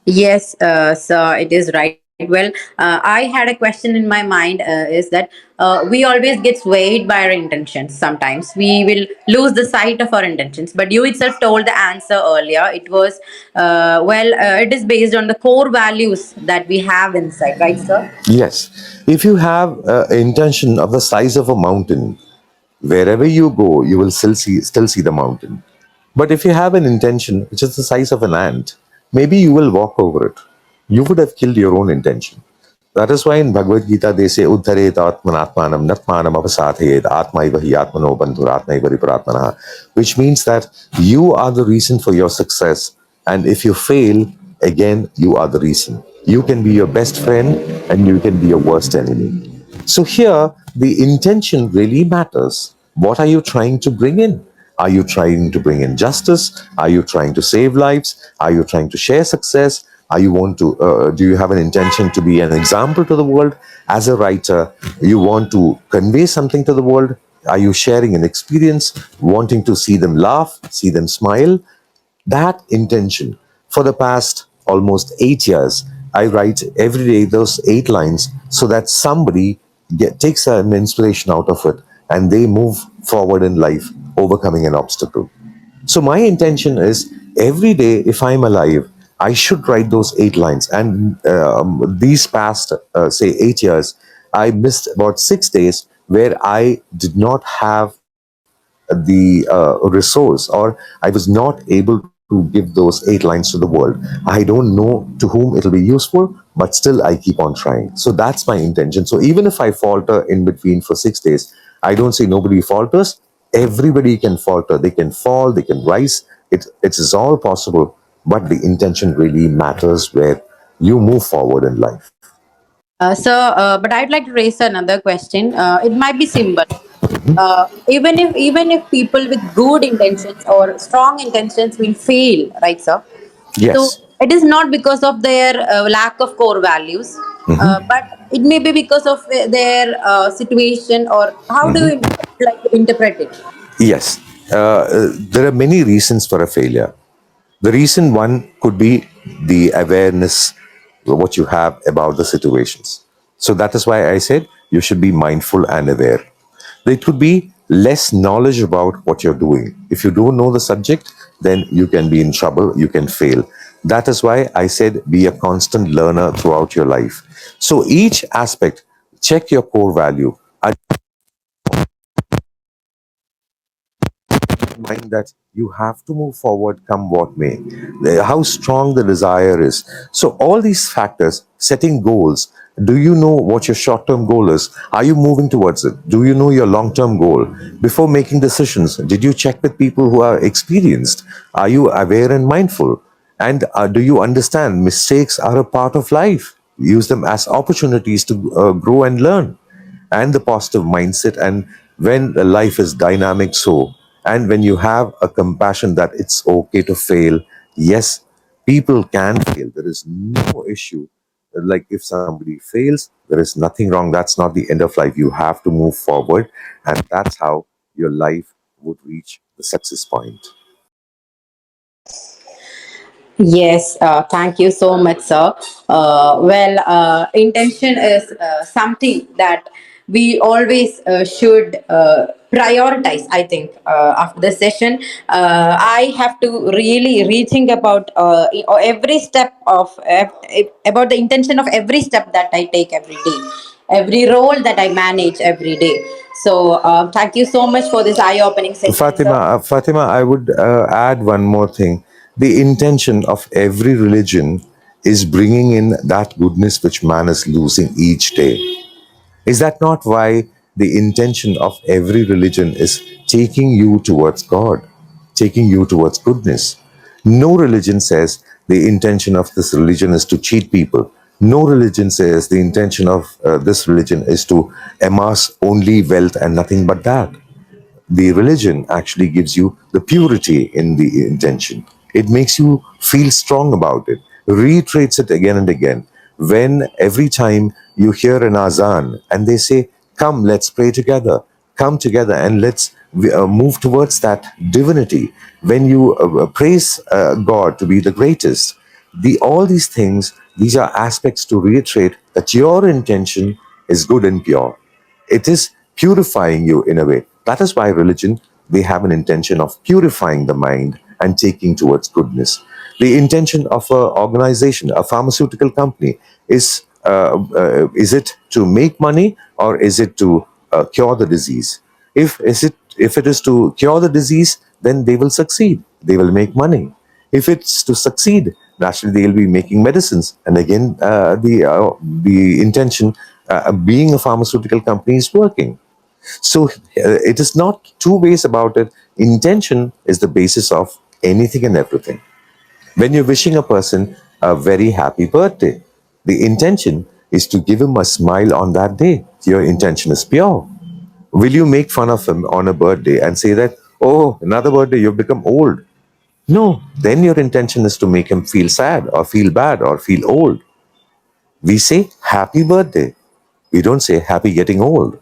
Yes, so it is right. Well, I had a question in my mind is that we always get swayed by our intentions. Sometimes we will lose the sight of our intentions. But you itself told the answer earlier. It was, it is based on the core values that we have inside, right, sir? Yes, if you have an intention of the size of a mountain, wherever you go, you will still see the mountain. But if you have an intention which is the size of an ant, maybe you will walk over it. You would have killed your own intention. That is why in Bhagavad Gita they say Uddharet Atmanatmanam Natmanam Avasatayet Atmaivahi Atmano Bandhuratmaiva Viparatmanaha, which means that you are the reason for your success. And if you fail, again, you are the reason. You can be your best friend and you can be your worst enemy. So here, the intention really matters. What are you trying to bring in? Are you trying to bring in justice? Are you trying to save lives? Are you trying to share success? Are you want to? Do you have an intention to be an example to the world as a writer? You want to convey something to the world? Are you sharing an experience, wanting to see them laugh, see them smile? That intention. For the past almost 8 years, I write every day those 8 lines so that somebody takes an inspiration out of it and they move forward in life, overcoming an obstacle. So my intention is, every day, if I'm alive, I should write those 8 lines. And these past, say, 8 years, I missed about 6 days where I did not have the resource, or I was not able to give those 8 lines to the world. I don't know to whom it'll be useful, but still I keep on trying. So that's my intention. So even if I falter in between for 6 days, I don't say nobody falters. Everybody can falter. They can fall, they can rise. It is all possible, but the intention really matters where you move forward in life. But I'd like to raise another question. It might be simple. Even if people with good intentions or strong intentions will fail, right, sir? So Yes. it is not because of their lack of core values, but it may be because of their situation. Or how do you like to interpret it? Yes. There are many reasons for a failure. The reason one could be the awareness, what you have about the situations. So that is why I said you should be mindful and aware. It could be less knowledge about what you're doing. If you don't know the subject, then you can be in trouble, you can fail. That is why I said be a constant learner throughout your life. So each aspect, check your core value. Mind that you have to move forward come what may, how strong the desire is. So all these factors, setting goals, do you know what your short term goal is? Are you moving towards it? Do you know your long term goal? Before making decisions, did you check with people who are experienced? Are you aware and mindful? And do you understand mistakes are a part of life? Use them as opportunities to grow and learn. And the positive mindset, and when life is dynamic, so, and when you have a compassion that it's okay to fail. Yes, people can fail, there is no issue. Like if somebody fails, there is nothing wrong, that's not the end of life. You have to move forward, and that's how your life would reach the success point. Yes, thank you so much, sir. Intention is something that we always should prioritize. I think after the session, I have to really rethink about every step of about the intention of every step that I take every day, every role that I manage every day. So, thank you so much for this eye-opening session, Fatima, sir. Fatima, I would add one more thing. The intention of every religion is bringing in that goodness which man is losing each day. Is that not why the intention of every religion is taking you towards God, taking you towards goodness? No religion says the intention of this religion is to cheat people. No religion says the intention of this religion is to amass only wealth and nothing but that. The religion actually gives you the purity in the intention. It makes you feel strong about it, reiterates it again and again. When every time you hear an azan and they say, come, let's pray together, come together and let's move towards that divinity. When you praise God to be the greatest, all these things, these are aspects to reiterate that your intention is good and pure. It is purifying you in a way. That is why religion, they have an intention of purifying the mind and taking towards goodness. The intention of an organization, a pharmaceutical company, is it to make money or is it to cure the disease? If it is to cure the disease, then they will succeed. They will make money. If it's to succeed, naturally they'll be making medicines. And again, the intention, being a pharmaceutical company, is working. So it is not two ways about it. Intention is the basis of anything and everything. When you're wishing a person a very happy birthday, the intention is to give him a smile on that day. Your intention is pure. Will you make fun of him on a birthday and say that, oh, another birthday, you've become old? No, then your intention is to make him feel sad or feel bad or feel old. We say happy birthday. We don't say happy getting old.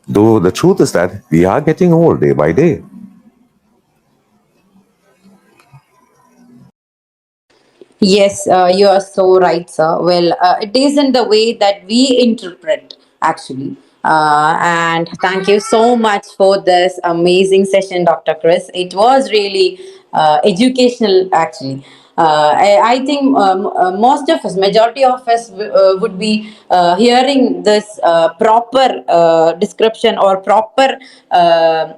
Though the truth is that we are getting old day by day. Yes, you are so right, sir. It is in the way that we interpret, actually. And thank you so much for this amazing session, Dr. Chris. It was really educational, actually. I think most of us, majority of us, would be hearing this proper description or proper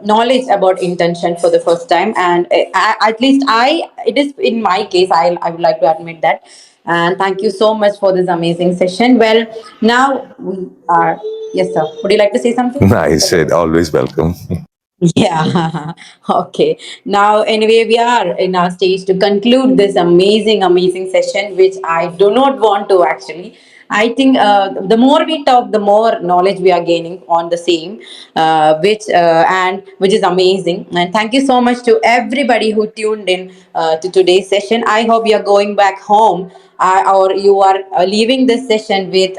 knowledge about intention for the first time. And at least it is in my case, I would like to admit that. And thank you so much for this amazing session. Well, now we are, yes, sir. Would you like to say something? I said always welcome. Yeah. Okay. Now, anyway, we are in our stage to conclude this amazing, amazing session, which I do not want to actually. I think the more we talk, the more knowledge we are gaining on the same, which is amazing. And thank you so much to everybody who tuned in to today's session. I hope you are going back home, or you are leaving this session with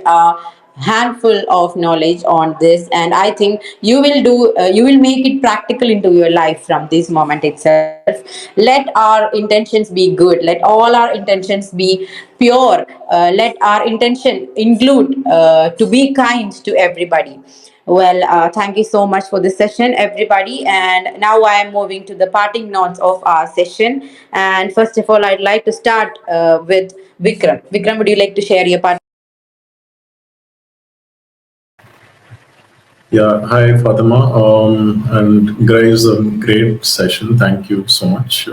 handful of knowledge on this, and I think you will make it practical into your life from this moment itself. Let our intentions be good, let all our intentions be pure, let our intention include to be kind to everybody. Well, thank you so much for this session, everybody. And now I am moving to the parting notes of our session. And first of all, I'd like to start with Vikram. Vikram, would you like to share your part? Yeah, hi Fatima, and guys, a great session. Thank you so much.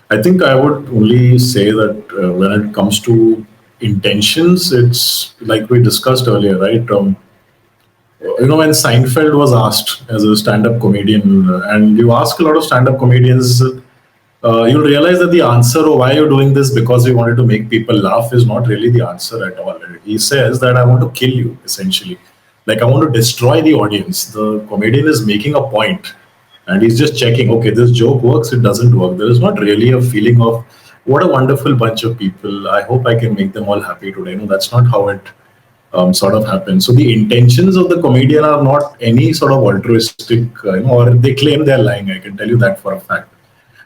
I think I would only say that when it comes to intentions, it's like we discussed earlier, right? When Seinfeld was asked as a stand-up comedian, and you ask a lot of stand-up comedians, you'll realize that the answer, oh, why are you doing this because we wanted to make people laugh, is not really the answer at all. He says that I want to kill you, essentially. Like, I want to destroy the audience. The comedian is making a point and he's just checking, okay, this joke works, it doesn't work. There is not really a feeling of what a wonderful bunch of people. I hope I can make them all happy today. No, that's not how it sort of happens. So the intentions of the comedian are not any sort of altruistic, or they claim they're lying. I can tell you that for a fact.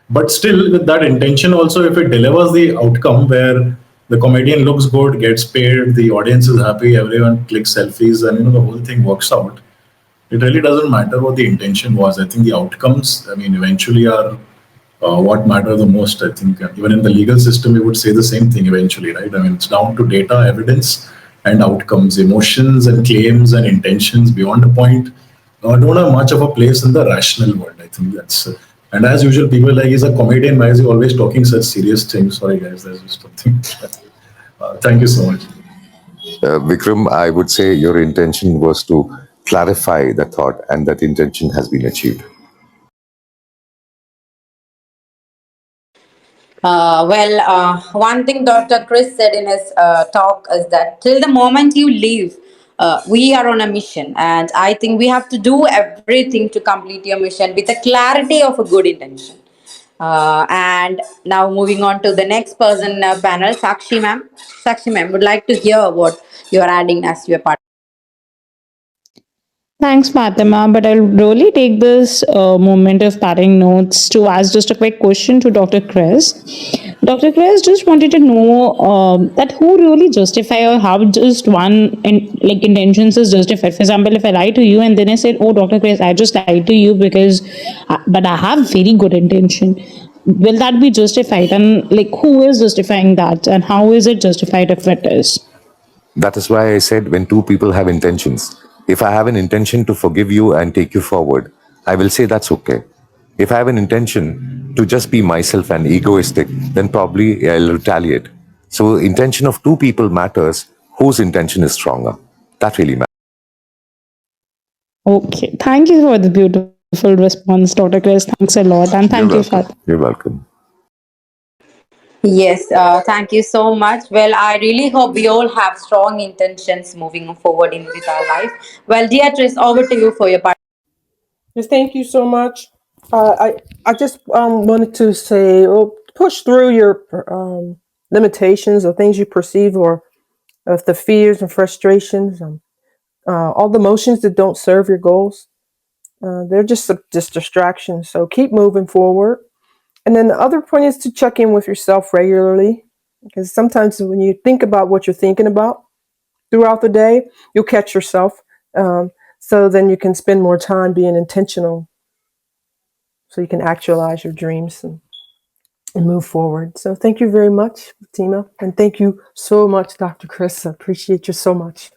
But still, with that intention, also, if it delivers the outcome where the comedian looks good, gets paid, the audience is happy, everyone clicks selfies, and the whole thing works out, it really doesn't matter what the intention was. I think the outcomes, I mean, eventually are what matter the most. I think even in the legal system, we would say the same thing eventually, right? I mean, it's down to data, evidence, and outcomes. Emotions and claims and intentions beyond a point don't have much of a place in the rational world. I think that's. And as usual, people are like, he's a comedian. Why is he always talking such serious things? Sorry, guys, there's just something. Thank you so much. Vikram, I would say your intention was to clarify the thought, and that intention has been achieved. One thing Dr. Chris said in his talk is that till the moment you leave, we are on a mission, and I think we have to do everything to complete your mission with the clarity of a good intention. And now moving on to the next person panel, Sakshi ma'am. Sakshi ma'am, would like to hear what you are adding as your part. Thanks, Fatima. But I'll really take this moment of padding notes to ask just a quick question to Dr. Chris. Dr. Chris just wanted to know that who really justify or how just one like intentions is justified. For example, if I lie to you and then I said, "Oh, Dr. Chris, I just lied to you because," but I have very good intention. Will that be justified? And like, who is justifying that? And how is it justified if it is? That is why I said when two people have intentions, if I have an intention to forgive you and take you forward, I will say that's okay. If I have an intention to just be myself and egoistic, then probably I'll retaliate. So, intention of two people matters. Whose intention is stronger? That really matters. Okay. Thank you for the beautiful response, Dr. Chris. Thanks a lot. And thank you You're for welcome. You're welcome. Yes, thank you so much. Well, I really hope we all have strong intentions moving forward in with our life. Well, Beatrice, over to you for your part. Just thank you so much. I just wanted to say, push through your limitations or things you perceive or of the fears and frustrations, all the emotions that don't serve your goals. They're just distractions. So keep moving forward. And then the other point is to check in with yourself regularly, because sometimes when you think about what you're thinking about throughout the day, you'll catch yourself. So then you can spend more time being intentional, so you can actualize your dreams and move forward. So thank you very much, Fatima, and thank you so much, Dr. Chris. I appreciate you so much.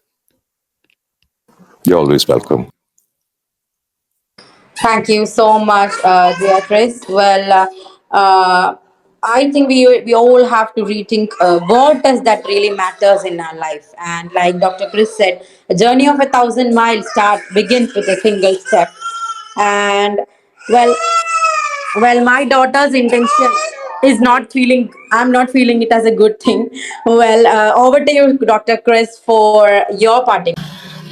You're always welcome. Thank you so much, Beatrice. I think we all have to rethink what does that really matters in our life. And like Dr. Chris said, a journey of 1,000 miles begins with a single step. And well, my daughter's intention is not feeling. I'm not feeling it as a good thing. Well, over to you, Dr. Chris, for your parting.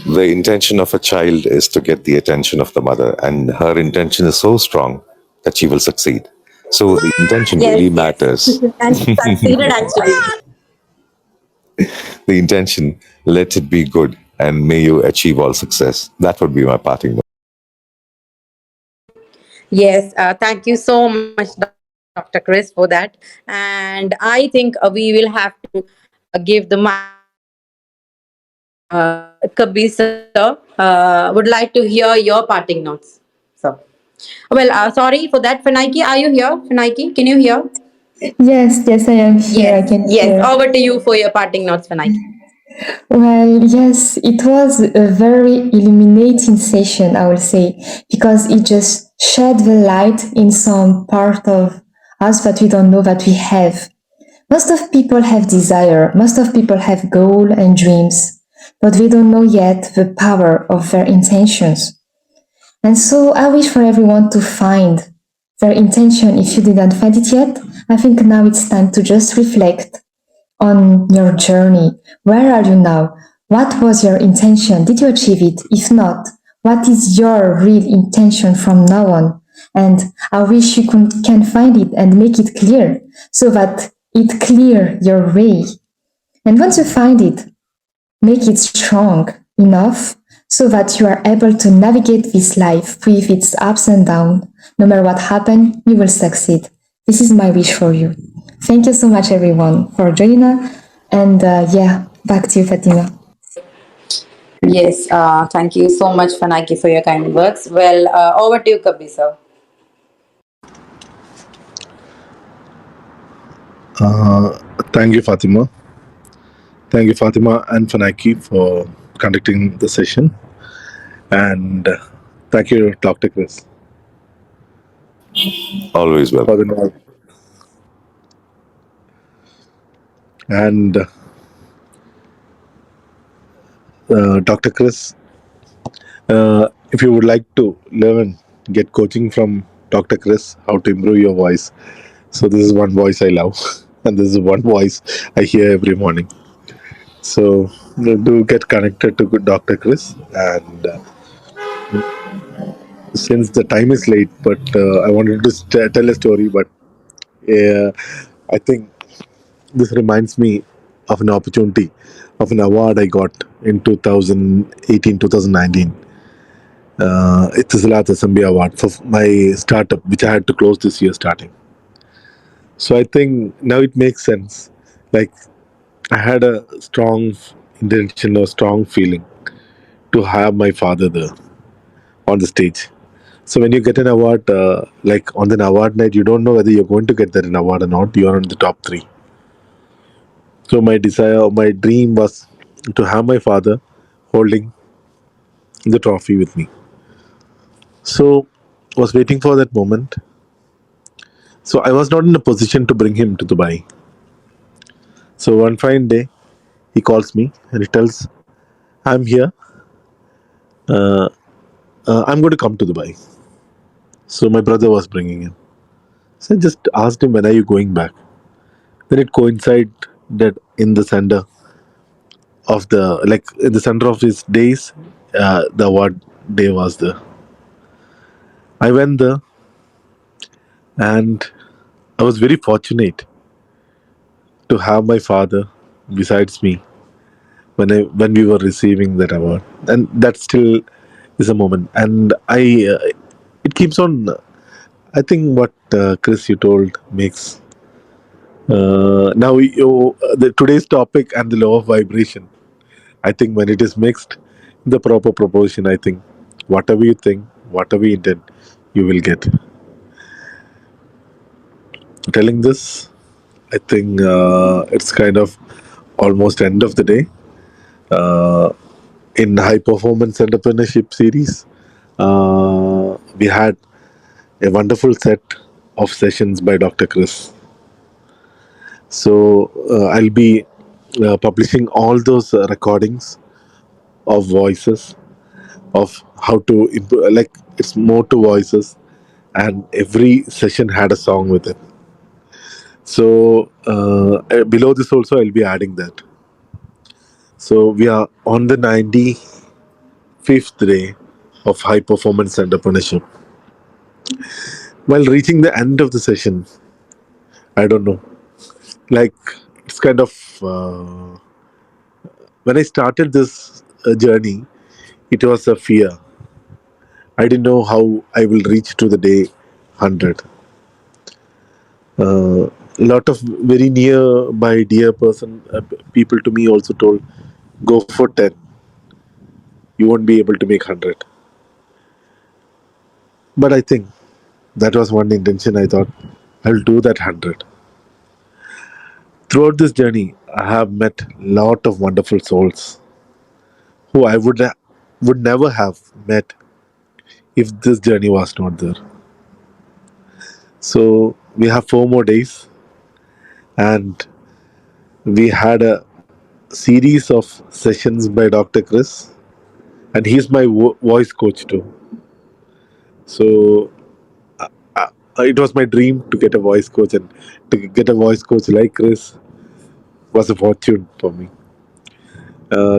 The intention of a child is to get the attention of the mother, and her intention is so strong that she will succeed. So the intention Yes, really yes, matters. and she succeeded actually. The intention, let it be good, and may you achieve all success. That would be my parting. Yes, thank you so much, Dr. Chris, for that. And I think we will have to give the mic to our next Kabir sir, would like to hear your parting notes. So, well, sorry for that. Fanaiki, are you here? Fanaiki, can you hear? Yes, yes, I am here. I Yes, can yes. hear. Over to you for your parting notes, Fanaiki. Well, yes, it was a very illuminating session, I will say, because it just shed the light in some part of us that we don't know that we have. Most of people have desire, most of people have goal and dreams, but they don't know yet the power of their intentions. And so I wish for everyone to find their intention if you didn't find it yet. I think now it's time to just reflect on your journey. Where are you now? What was your intention? Did you achieve it? If not, what is your real intention from now on? And I wish you can find it and make it clear so that it clear your way. And once you find it, make it strong enough so that you are able to navigate this life with its ups and downs. No matter what happens, you will succeed. This is my wish for you. Thank you so much, everyone, for joining us. And yeah, back to you, Fatima. Yes, thank you so much, Fanaiki, for your kind words. Well, over to you, Kabir sir. Thank you, Fatima. Thank you, Fatima and Fanaki, for conducting the session. And thank you, Dr. Chris, Always for the welcome. knowledge. And Dr. Chris, if you would like to learn, get coaching from Dr. Chris, how to improve your voice. So, this is one voice I love, and this is one voice I hear every morning. So, do get connected to good Dr. Chris. And since the time is late, but I wanted to tell a story, but uh, I think this reminds me of an opportunity of an award I got in 2018 2019. It's a Salat Assembly Award for my startup, which I had to close this year starting. So I think now it makes sense. Like, I had a strong intention or strong feeling to have my father there on the stage. So when you get an award, like on an award night, you don't know whether you're going to get that an award or not. You are on the top three. So my desire, my dream was to have my father holding the trophy with me. So I was waiting for that moment. So I was not in a position to bring him to Dubai. So one fine day, he calls me and he tells, "I'm here. Uh, I'm going to come to Dubai." So my brother was bringing him. So I just asked him, "When are you going back?" Then it coincided that in the center of the like in the center of his days, the award day was there. I went there and I was very fortunate to have my father besides me when we were receiving that award, and that still is a moment. And it keeps on. I think what Chris you told makes the today's topic and the law of vibration. I think when it is mixed, in the proper proportion, I think whatever you think, whatever you intend, you will get. Telling this, I think it's kind of almost end of the day. In high performance entrepreneurship series, we had a wonderful set of sessions by Dr. Chris. So I'll be publishing all those recordings of voices of how to improve. Like, it's more to voices, and every session had a song with it. So below this also I'll be adding that. So we are on the 95th day of high performance entrepreneurship. While reaching the end of the session, I don't know. Like, it's kind of when I started this journey, it was a fear. I didn't know how I will reach to the day 100. A lot of very near my dear person, people to me also told, go for 10. you won't be able to make 100. But I think that was one intention. I thought I'll do that 100. Throughout this journey, I have met lot of wonderful souls who I would never have met if this journey was not there. So we have 4 more days, and we had a series of sessions by Dr. Chris, and he's my voice coach too. So it was my dream to get a voice coach, and to get a voice coach like Chris was a fortune for me.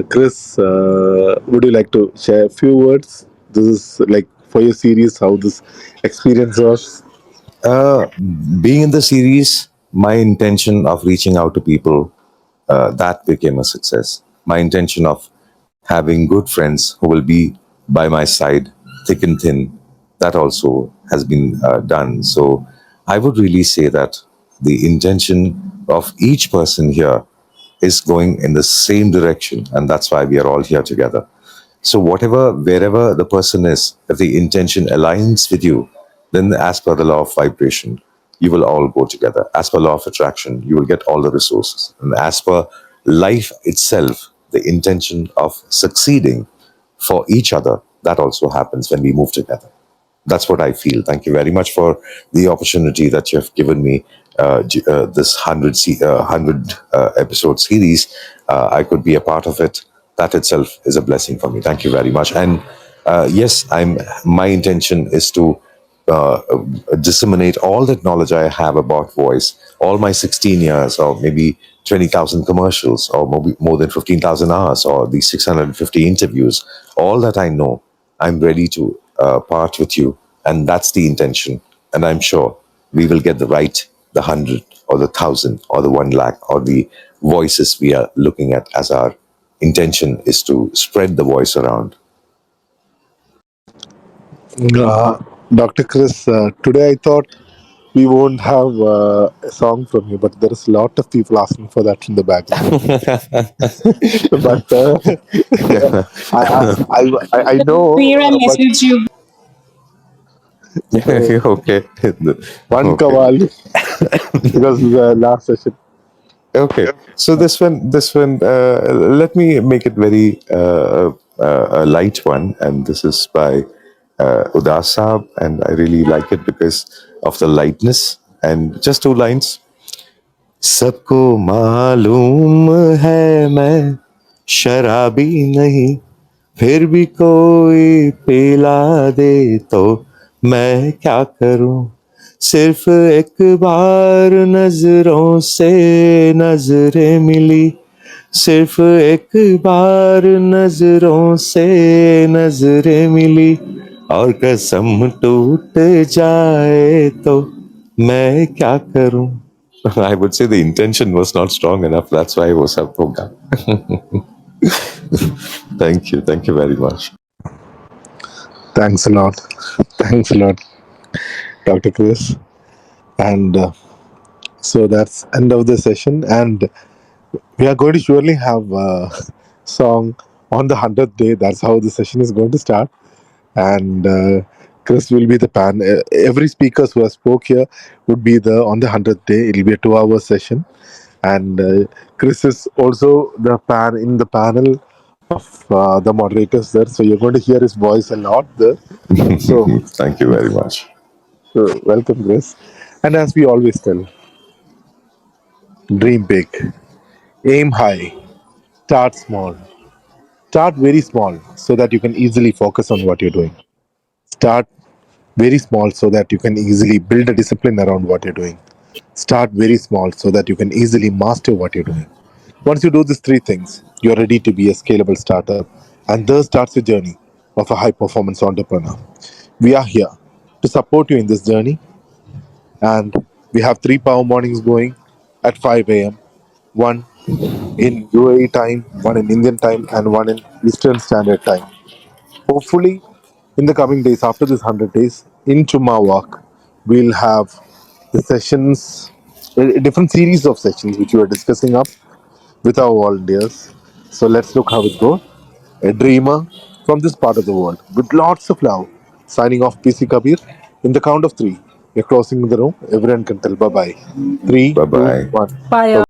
Chris, would you like to share a few words? This is like for your series, how this experience was. Uh, Being in the series, my intention of reaching out to people, that became a success. My intention of having good friends who will be by my side, thick and thin, that also has been done. So I would really say that the intention of each person here is going in the same direction, and that's why we are all here together. So, whatever, wherever the person is, if the intention aligns with you, then as per the law of vibration, you will all go together. As per law of attraction, you will get all the resources. And as per life itself, the intention of succeeding for each other, that also happens when we move together. That's what I feel. Thank you very much for the opportunity that you have given me. This 100 episode series, I could be a part of it. That itself is a blessing for me. Thank you very much. And yes, I'm. My intention is to uh, disseminate all that knowledge I have about voice, all my 16 years, or maybe 20,000 commercials, or maybe more than 15,000 hours, or the 650 interviews, all that I know, I'm ready to part with you. And that's the intention. And I'm sure we will get the right, the 100, or the 1,000, or the 1 lakh, or the voices we are looking at as our intention is to spread the voice around. Uh, Dr. Chris, today I thought we won't have a song from you, but there is a lot of people asking for that in the background. But I know, Kabir, I but message you. uh, Okay. one Okay. Kawali because the last session. Okay, so this one, let me make it very a light one, and this is by Udas Saab, and I really like it because of the lightness. And just 2 lines. सबको मालूम है मैं शराबी नहीं, फिर भी कोई पिला दे तो मैं क्या करूं, सिर्फ एक बार नजरों से नजरें मिली, सिर्फ एक बार नजरों से नजरें मिली, और कसम टूट जाए तो मैं क्या करूं. I would say the intention was not strong enough. That's why I was up. Thank you very much. Thanks a lot. Thanks a lot, Dr. Chris. And so that's end of the session. And we are going to surely have a song on the 100th day. That's how the session is going to start. And Chris will be the pan. Every speakers who has spoke here would be the on the 100th day. It'll be a 2 hour session. And Chris is also the pan in the panel of the moderators there. So you're going to hear his voice a lot there. So, Thank you very much. so welcome, Chris. And as we always tell, dream big, aim high, start small. Start very small so that you can easily focus on what you're doing. Start very small so that you can easily build a discipline around what you're doing. Start very small so that you can easily master what you're doing. Once you do these 3 things, you're ready to be a scalable startup. And there starts your journey of a high performance entrepreneur. We are here to support you in this journey. And we have 3 power mornings going at 5 a.m. One in UAE time, one in Indian time, and one in Eastern Standard Time. Hopefully, in the coming days, after this 100 days, in Chumma Walk, we'll have the sessions, a different series of sessions which we are discussing up with our volunteers. So let's look how it goes. A dreamer, from this part of the world with lots of love. Signing off, PC Kabir. In the count of three, we're closing the room. Everyone can tell bye bye. Three, Bye two, bye. one. Bye, Bye.